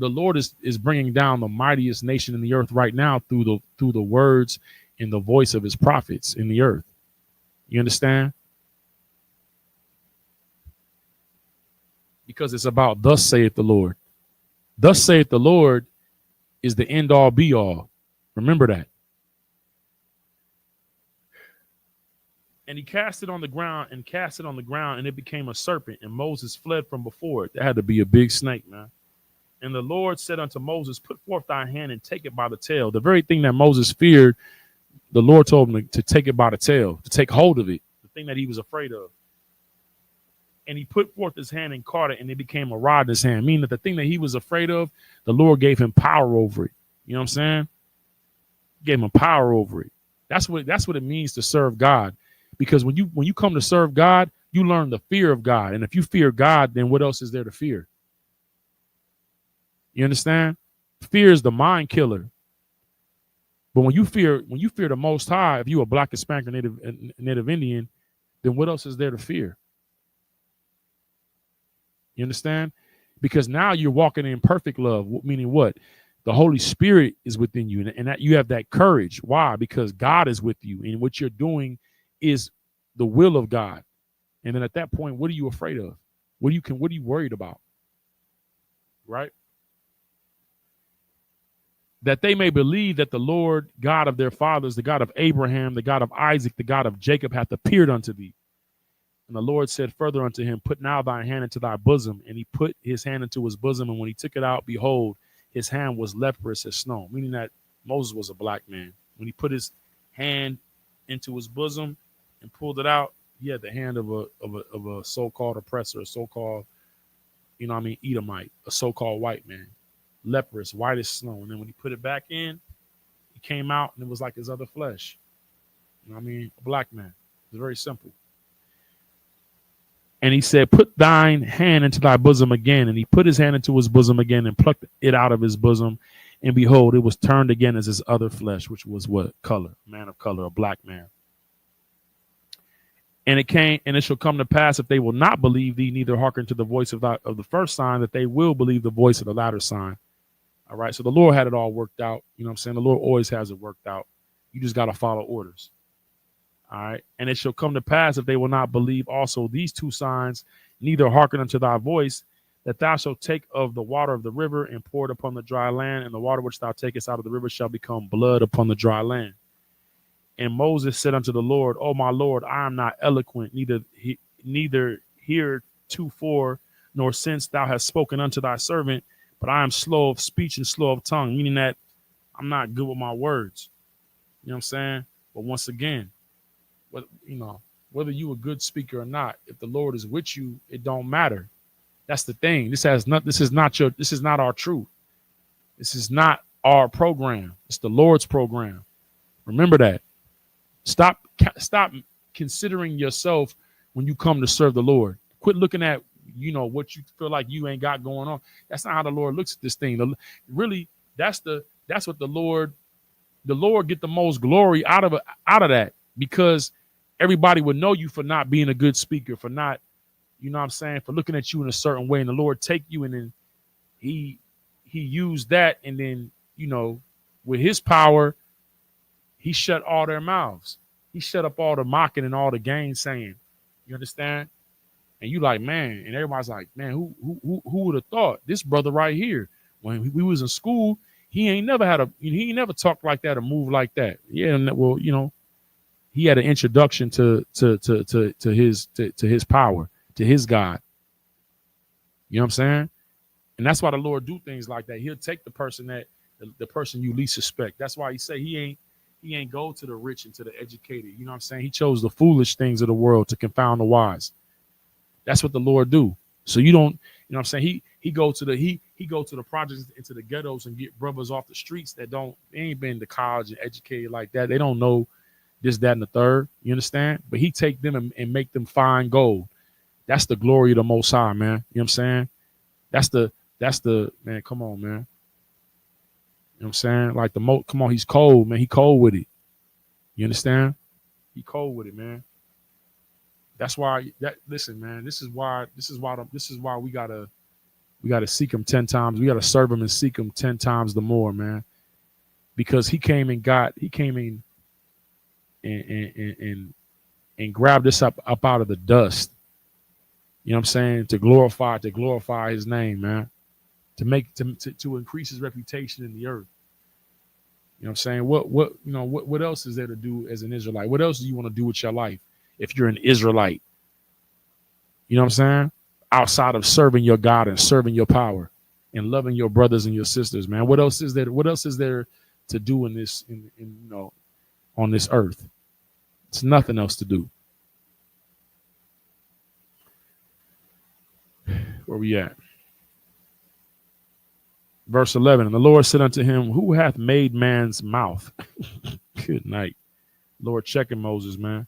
Lord is bringing down the mightiest nation in the earth right now through the words and the voice of His prophets in the earth. You understand? Because it's about thus saith the Lord. Thus saith the Lord is the end all be all. Remember that. And he cast it on the ground, and it became a serpent, and Moses fled from before it. That had to be a big snake, man. And the Lord said unto Moses, put forth thy hand and take it by the tail. The very thing that Moses feared, the Lord told him to take it by the tail, to take hold of it, the thing that he was afraid of. And he put forth his hand and caught it, and it became a rod in his hand, meaning that the thing that he was afraid of, the Lord gave him power over it. You know what I'm saying? Gave him power over it. That's what it means to serve God. Because when you come to serve God, you learn the fear of God. And if you fear God, then what else is there to fear? You understand? Fear is the mind killer. But when you fear the Most High, if you a Black, Hispanic, or Native Indian, then what else is there to fear? You understand? Because now you're walking in perfect love, meaning what? The Holy Spirit is within you, and that you have that courage. Why? Because God is with you, and what you're doing is the will of God. And then at that point, what are you afraid of? What are you worried about? Right? That they may believe that the Lord God of their fathers, the God of Abraham, the God of Isaac, the God of Jacob hath appeared unto thee. And the Lord said further unto him, put now thy hand into thy bosom. And he put his hand into his bosom, and when he took it out, behold, his hand was leprous as snow, meaning that Moses was a black man. When he put his hand into his bosom and pulled it out, he had the hand of a so-called oppressor, a so-called, Edomite, a so-called white man, leprous, white as snow. And then when he put it back in, he came out and it was like his other flesh. A black man. It's very simple. And he said, put thine hand into thy bosom again. And he put his hand into his bosom again and plucked it out of his bosom. And behold, it was turned again as his other flesh, which was what? Color, man of color, a black man. And it shall come to pass, if they will not believe thee, neither hearken to the voice of the first sign, that they will believe the voice of the latter sign. All right. So the Lord had it all worked out. You know what I'm saying? The Lord always has it worked out. You just got to follow orders. All right. And it shall come to pass, if they will not believe also these two signs, neither hearken unto thy voice, that thou shalt take of the water of the river and pour it upon the dry land, and the water which thou takest out of the river shall become blood upon the dry land. And Moses said unto the Lord, O my Lord, I am not eloquent, neither heretofore nor since thou hast spoken unto thy servant, but I am slow of speech and slow of tongue, meaning that I'm not good with my words. You know what I'm saying? But once again, whether you a good speaker or not, if the Lord is with you, it don't matter. That's the thing. This is not our truth. This is not our program. It's the Lord's program. Remember that. Stop considering yourself when you come to serve the Lord. Quit looking at, what you feel like you ain't got going on. That's not how the Lord looks at this thing. Really, that's what the Lord get the most glory out of that, because everybody would know you for not being a good speaker, for not, for looking at you in a certain way, and the Lord take you, and then he used that, and then, with his power, he shut all their mouths. He shut up all the mocking and all the gainsaying. You understand? And you like, man, and everybody's like, man, who would have thought this brother right here, when we was in school, he ain't never talked like that or moved like that. Yeah, well, he had an introduction to his power, to his God. You know what I'm saying? And that's why the Lord do things like that. He'll take the person the person you least suspect. That's why he say he ain't go to the rich and to the educated. You know what I'm saying? He chose the foolish things of the world to confound the wise. That's what the Lord do. So you don't, what I'm saying? He go to the projects, into the ghettos, and get brothers off the streets that they ain't been to college and educated like that. They don't know this, that, and the third. You understand? But he take them and make them fine gold. That's the glory of the Most High, man. You know what I'm saying? That's the man. Come on, man. You know what I'm saying? Like come on, he's cold, man. He cold with it. You understand? He cold with it, man. That's why listen, man, this is why we gotta seek him 10 times. We gotta serve him and seek him 10 times the more, man. Because he came in and grabbed us up out of the dust. You know what I'm saying? To glorify his name, man. To increase his reputation in the earth. You know what I'm saying? What else is there to do as an Israelite? What else do you want to do with your life if you're an Israelite? You know what I'm saying? Outside of serving your God and serving your power and loving your brothers and your sisters, man. What else is there? What else is there to do in this, on this earth? It's nothing else to do. Where we at? Verse 11, and the Lord said unto him, who hath made man's mouth? Good night. Lord checking Moses, man.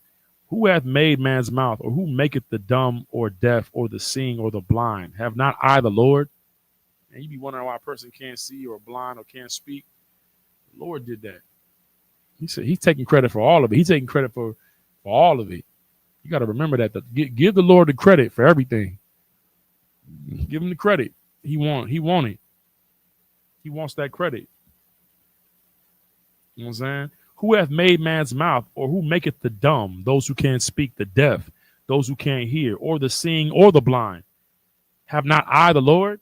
Who hath made man's mouth, or who maketh the dumb or deaf or the seeing or the blind? Have not I the Lord? And you be wondering why a person can't see or blind or can't speak. The Lord did that. He said he's taking credit for all of it. He's taking credit for all of it. You got to remember that. Give the Lord the credit for everything. Give him the credit. He want it. He wants that credit. You know what I'm saying? Who hath made man's mouth, or who maketh the dumb, those who can't speak, the deaf, those who can't hear, or the seeing, or the blind? Have not I the Lord?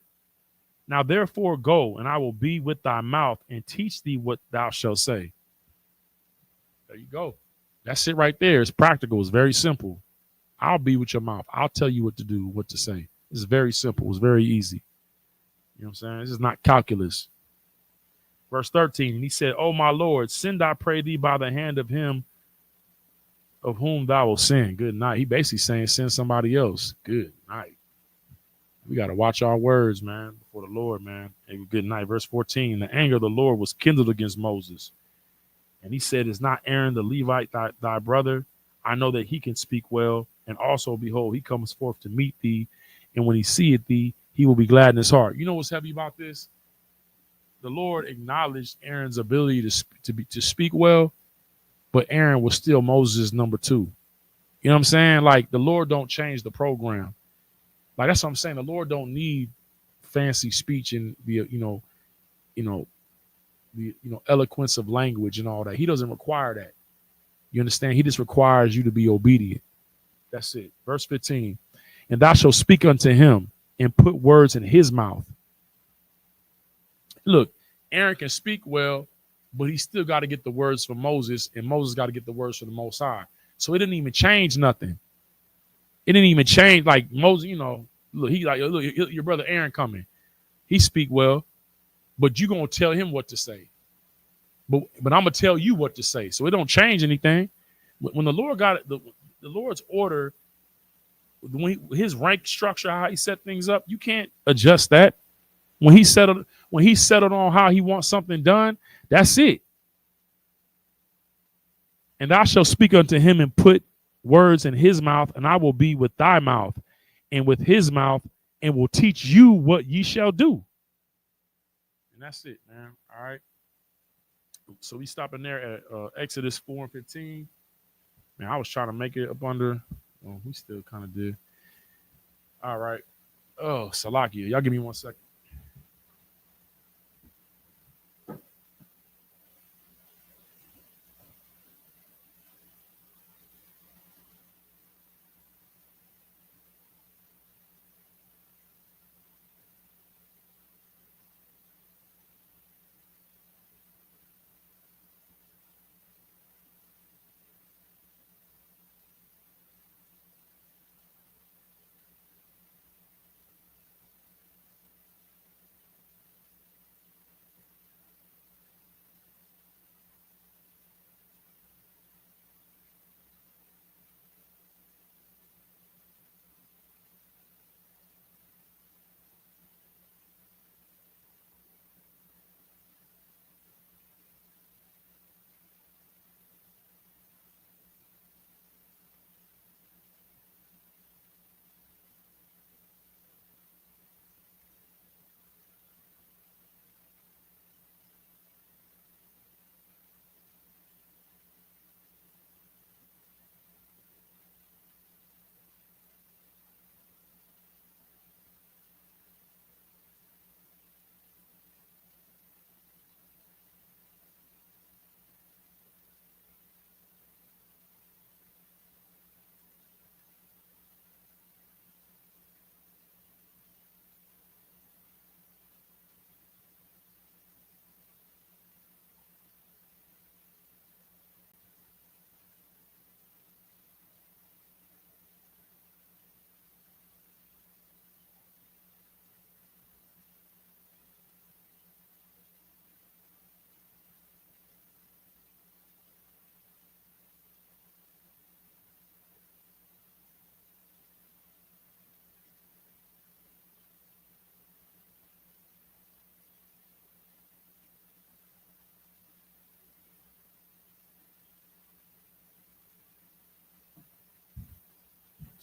Now therefore go, and I will be with thy mouth, and teach thee what thou shalt say. There you go. That's it right there. It's practical. It's very simple. I'll be with your mouth. I'll tell you what to do, what to say. It's very simple. It's very easy. You know what I'm saying? This is not calculus. Verse 13, and he said, O my Lord, send, I pray thee, by the hand of him of whom thou wilt send. Good night. He basically saying, send somebody else. Good night. We got to watch our words, man, before the Lord, man. And good night. Verse 14, the anger of the Lord was kindled against Moses. And he said, is not Aaron the Levite thy brother? I know that he can speak well. And also, behold, he comes forth to meet thee. And when he seeth thee, he will be glad in his heart. You know what's heavy about this? The Lord acknowledged Aaron's ability to speak well, but Aaron was still Moses' number 2. You know what I'm saying? Like the Lord don't change the program. Like that's what I'm saying. The Lord don't need fancy speech and the you know the eloquence of language and all that. He doesn't require that. You understand? He just requires you to be obedient. That's it. Verse 15. And thou shalt speak unto him and put words in his mouth. Look, Aaron can speak well, but he still got to get the words from Moses, and Moses got to get the words from the Most High. So it didn't even change nothing. It didn't even change. Like Moses, look, your brother Aaron coming. He speak well, but you gonna tell him what to say. But I'm gonna tell you what to say. So it don't change anything. When the Lord got it, the Lord's order, his rank structure, how he set things up, you can't adjust that. When he settled on how he wants something done, that's it. And thou shalt speak unto him and put words in his mouth, and I will be with thy mouth and with his mouth, and will teach you what ye shall do. And that's it, man. All right. So we stopping there at Exodus 4 and 15. Man, I was trying to make it up under. Well, we still kind of did. All right. Oh, Salakia. Y'all give me 1 second.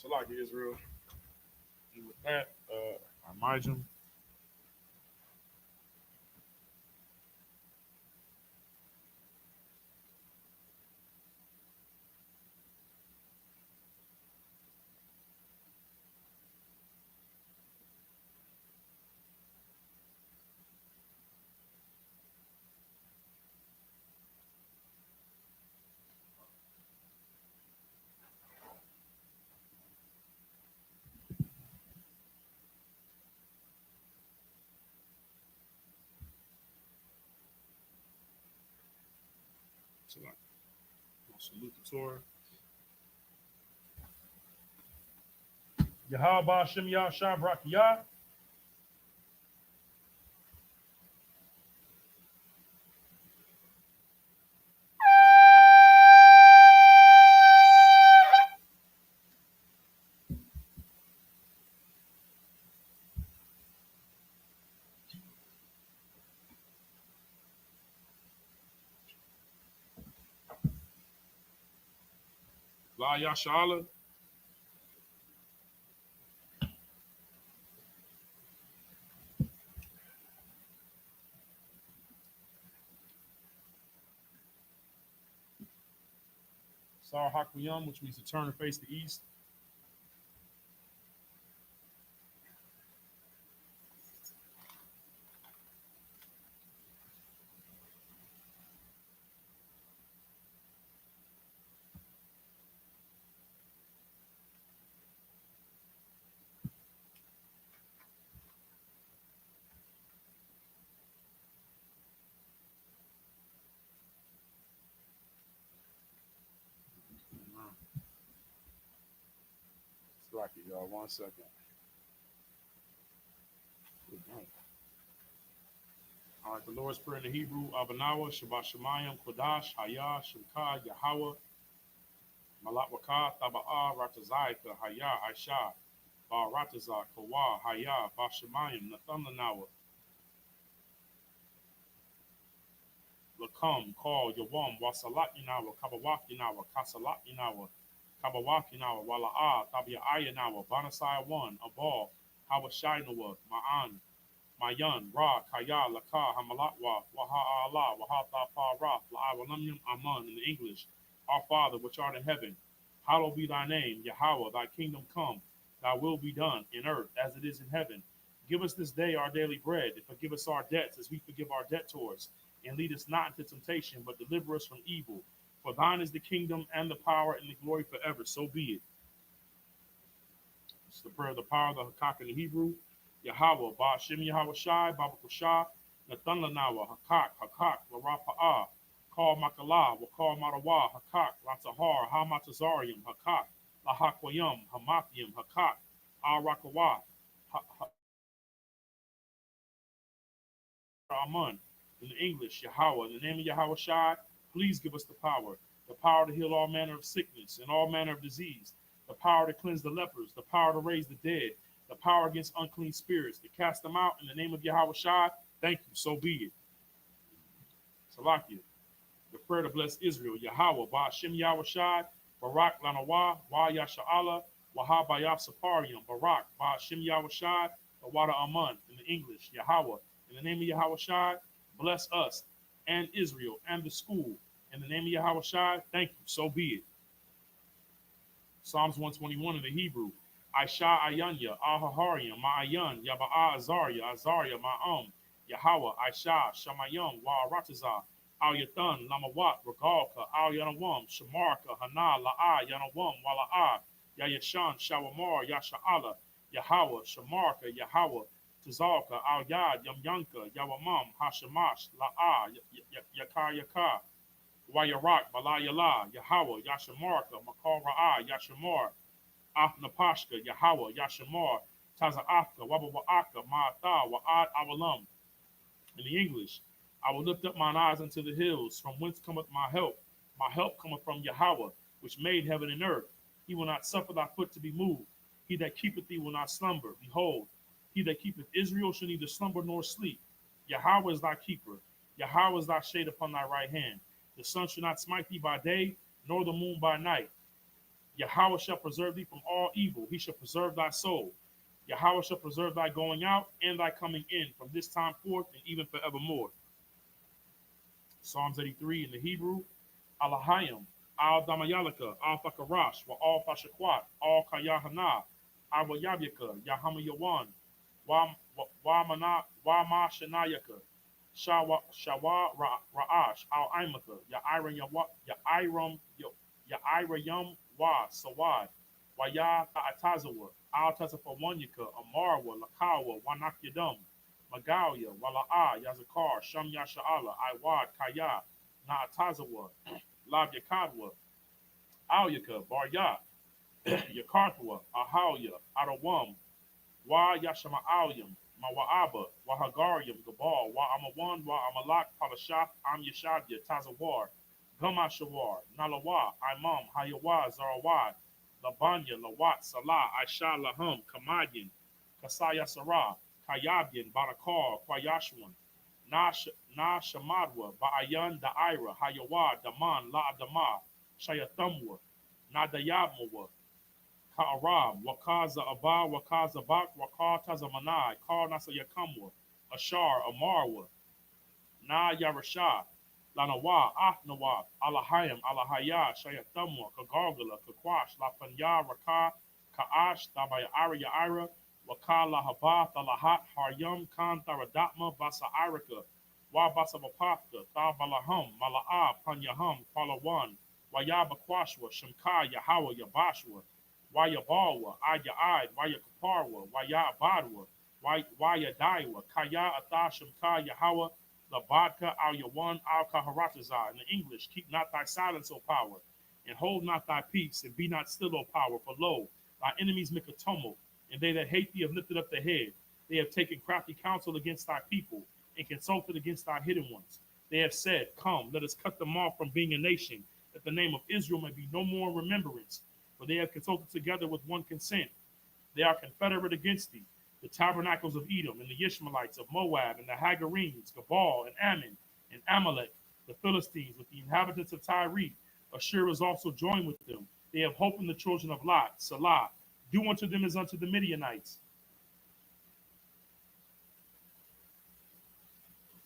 Salakia Israel. And with that, Imagine. Salakia. Salute the Torah. Yahaba Shem Yah Shabrak Yah. La Yashala. Sar Hakuyam, which means to turn and face the east. Slack it, y'all. 1 second. All right, the Lord's Prayer in the Hebrew, Abanawa, Shabbat Shemayim, Kodash, Haya, Shemka, Yahweh, Malakwaka, Taba'a, Ratazayaka, Haya, Aisha, Ba Ratazak, Kawa, Haya, Ba Shemayim, Nathananawa, Lakam, Call, Yawam, Wasalat Yanawa, Kabawak Yanawa, Kasalat Yanawa, Kabawak Yanawa, Wala'a, Tabia Ayanawa, Banasai 1, Abal, Hawashainawa, Ma'an, Mayan, Ra, Kaya, Laka, Hamalatwa, Waha Allah, Wahata Pa Ra, La'awalamyam Aman in the English. Our Father, which art in heaven, hallowed be thy name, Yahweh, thy kingdom come, thy will be done in earth as it is in heaven. Give us this day our daily bread, and forgive us our debts as we forgive our debtors. And lead us not into temptation, but deliver us from evil. For thine is the kingdom and the power and the glory forever. So be it. It's the prayer of the power of the Hakak in the Hebrew. Yahweh, Ba Shem Yahweh Shai, Baba Kusha, Nathan Lanawa, Hakak, Larapa'ah, Call Makala, Wakal Marawa, Hakak, Latahar, Hamatazarium, Hakak, Lahakwayum, Hamathium, Hakak, Arakawa, Amun. In the English, Yahweh, in the name of Yahweh Shai, please give us the power to heal all manner of sickness and all manner of disease, the power to cleanse the lepers, the power to raise the dead, the power against unclean spirits, to cast them out in the name of Yahweh Shai. Thank you, so be it. Salakia. The prayer to bless Israel, Yahweh, Ba Shem Yahweh Shai, Barak Lanawa, Wa Yasha'Allah, Wahab Bayaf Saparium, Barak, Ba Shem Yahweh Shai, Wada Aman, in the English, Yahweh, in the name of Yahweh Shai, bless us and Israel and the school. In the name of Yahweh Shai, thank you, so be it. Psalms 121 in the Hebrew, Aisha Ayanya, Ahahariam, Ma'ayan, Yaba'a Azariah, Azariah, Ma'am, Yahweh, Aisha, Shamayam, Wa Rataza, Al Yathan, Lamawat, Regalka, Al Yanawam, Shamarka, Hana, La'a, Yanawam, Wala'a, Yayashan, Shawamar, Yasha'ala, Yahweh, Shamarka, Yahweh, Tazalka, Al Yad, Yamyanka, Yawamam, Hashamash, La'a, Yakar Yakar, Wayarak, Balayala, Yahweh, Yashamarka, Makar Ra'a, Yashamar, Afnapashka, Yahweh, Yashamar, Taza'afka, Wabawa'aka, Ma'ata, Wa'ad Awalam. In the English, I will lift up mine eyes unto the hills, from whence cometh my help. My help cometh from Yahweh, which made heaven and earth. He will not suffer thy foot to be moved. He that keepeth thee will not slumber. Behold, he that keepeth Israel shall neither slumber nor sleep. Yahweh is thy keeper. Yahweh is thy shade upon thy right hand. The sun shall not smite thee by day, nor the moon by night. Yahweh shall preserve thee from all evil. He shall preserve thy soul. Yahweh shall preserve thy going out and thy coming in from this time forth and even forevermore. Psalms 83 in the Hebrew, Alahayim, Al Damayalika, Al Fakarash, Wa Al Fashakwat, Al Kayahana, Al Yabyaka, Yahama Yawan, Wa Ma Shanayaka, Shawa Ra'ash, Al Imaka, Ya'irayum Wa Sawad, Waya Ta'atazawa, Al Tasafawanyaka, Amarwa, Lakawa, Wanak Yadum, Magalia, Wala'a, Yazakar, Sham Yasha'ala, Iwad, Kaya, Naatazawa, Lab Yakadwa, Alyaka, Barya, Yakarthwa, Ahalya, Adawam, Wa Yashama Alyam, Mawa'aba, Wahagarium, Gabal, Wa Amawan, Wa Amalak, Palashaf, Am Yashabya, Tazawar, Gamashawar, Nalawa, Imam, Hayawa, Zarawad, Labanya, Lawat, Salah, Aisha, Lahum, Kamadyan, Kasaya Sarah, Kayabyan, Barakar, Kwayashwan, Na Shamadwa, Ba'ayan, Da'ira, Hayawa, Daman, La Adama, Shayathamwa, Nadayabmawa, Ka'aram, Wakaza Aba, Wakaza Bak, Wakar Tazamanai, Kar Nasa Yakamwa, Ashar, Amarwa, Na Yarasha, Lanawa, Ahnawa, Alahayam, Alahaya, Shayatamwa, Kagargala, Kakwash, Lafanya, Raka, Kaash, Tabaya Arya Ira, Waka Lahaba, Talahat, Haryam, Khan, Taradatma, Basa Irika, Wa Basa Bapaka, Tabalaham, Mala'a, Panyaham, Palawan, Wayabakwashwa, Shamka, Yahawa, Yabashwa, Wayabawa, Aya Waya Kaparwa, Waya Badwa, Waya Daiwa, Kaya Atasham Ka Yahawa, Labadka al Yawan al Kaharatazah. In the English, keep not thy silence, O power, and hold not thy peace, and be not still, O power, for lo, thy enemies make a tumult, and they that hate thee have lifted up their head. They have taken crafty counsel against thy people, and consulted against thy hidden ones. They have said, come, let us cut them off from being a nation, that the name of Israel may be no more in remembrance. For they have consulted together with one consent. They are confederate against thee. The tabernacles of Edom, and the Ishmaelites of Moab, and the Hagarenes, Gabal, and Ammon, and Amalek, the Philistines, with the inhabitants of Tyre. Ashur is also joined with them. They have hope in the children of Lot. Salah. Do unto them as unto the Midianites,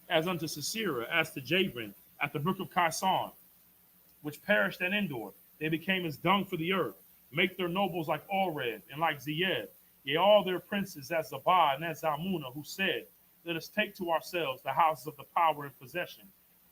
as unto Sisera, as to Jabin, at the brook of Kison, which perished at Endor. They became as dung for the earth. Make their nobles like Oreb and like Zeeb, yea, all their princes as Zabah and as Zalmunna, who said, let us take to ourselves the houses of the power and possession.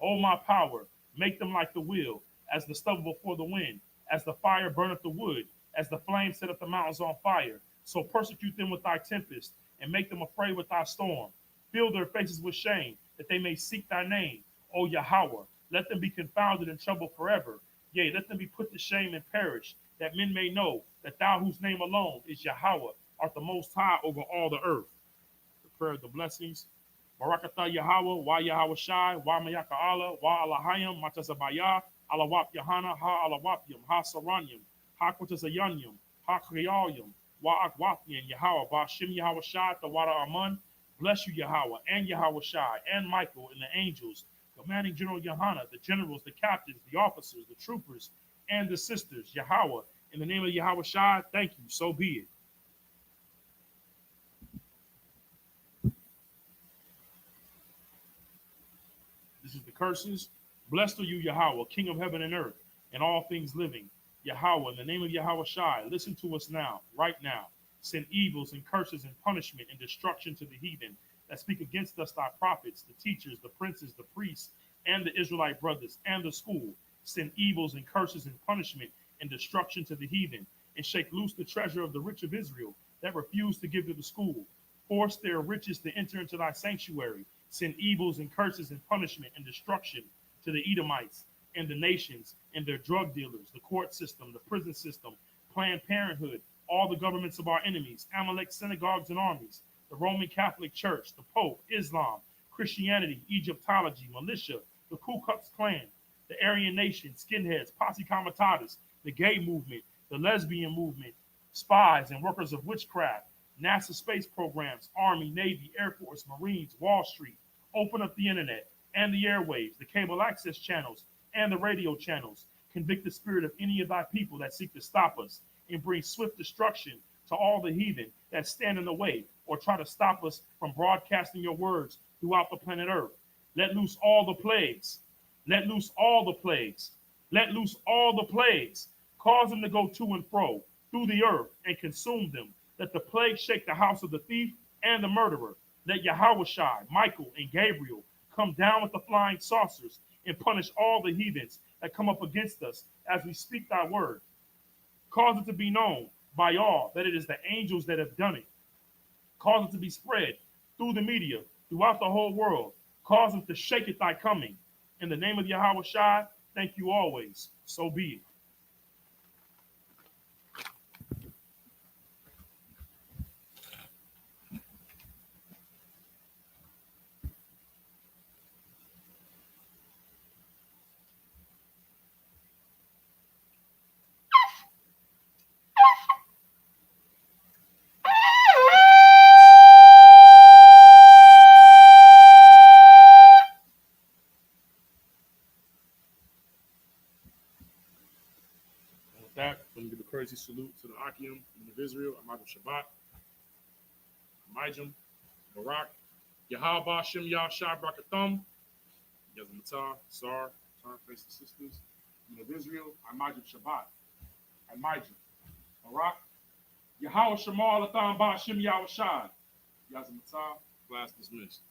O my power, make them like the wheel, as the stubble before the wind, as the fire burneth the wood, as the flame setteth the mountains on fire. So persecute them with thy tempest, and make them afraid with thy storm. Fill their faces with shame, that they may seek thy name, O Yahweh. Let them be confounded and troubled forever. Yea, let them be put to shame and perish, that men may know that thou, whose name alone is Yahweh, art the most high over all the earth. The prayer of the blessings. Barakatah Yahweh, Wa Yahweh Shai, Wa Mayaka Allah, Wa Alahayim, Matasabaya, Alawap Yahana, Ha Alawapyam, Ha Saranyam, Ha Kwatasayanyam, Ha Kriyalyam, Wa Akwapyan, Yahweh, Ba Shim Yahweh Shai, Tawada Aman. Bless you, Yahweh, and Yahweh Shai, and Michael, and the angels, commanding General Yohana, the generals, the captains, the officers, the troopers, and the sisters. Yahweh, in the name of Yahweh Shai, thank you. So be it. This is the curses. Blessed are you, Yahweh, King of heaven and earth, and all things living. Yahweh, in the name of Yahweh Shai, listen to us now, right now. Send evils and curses and punishment and destruction to the heathen that speak against us, thy prophets, the teachers, the princes, the priests, and the Israelite brothers, and the school. Send evils and curses and punishment and destruction to the heathen, and shake loose the treasure of the rich of Israel that refuse to give to the school. Force their riches to enter into thy sanctuary. Send evils and curses and punishment and destruction to the Edomites and the nations and their drug dealers, the court system, the prison system, Planned Parenthood, all the governments of our enemies, Amalek synagogues and armies, the Roman Catholic Church, the Pope, Islam, Christianity, Egyptology, militia, the Ku Klux Klan, the Aryan Nation, skinheads, posse comitatus, the gay movement, the lesbian movement, spies and workers of witchcraft, NASA space programs, Army, Navy, Air Force, Marines, Wall Street. Open up the internet and the airwaves, the cable access channels, and the radio channels. Convict the spirit of any of thy people that seek to stop us, and bring swift destruction to all the heathen that stand in the way or try to stop us from broadcasting your words throughout the planet Earth. Let loose all the plagues. Let loose all the plagues. Let loose all the plagues. Cause them to go to and fro through the earth and consume them. Let the plague shake the house of the thief and the murderer. Let Yahweh Shai, Michael, and Gabriel come down with the flying saucers and punish all the heathens that come up against us as we speak thy word. Cause it to be known by all that it is the angels that have done it. Cause it to be spread through the media, throughout the whole world. Cause them to shake at thy coming. In the name of Yahweh Shai, thank you always. So be it. And with that, let me give a crazy salute to the Akim of Israel, Ahmad Shabbat, Majim, Barak, Yahweh Shem Yah Shai Brakathum, Yazamatar, Sar, turn face the sisters, men of Israel, Imajib Shabbat, Imajib, Barak, Yahweh Shemal Atham Ba Shem Yahweh Shai, Yazamatar, class dismissed.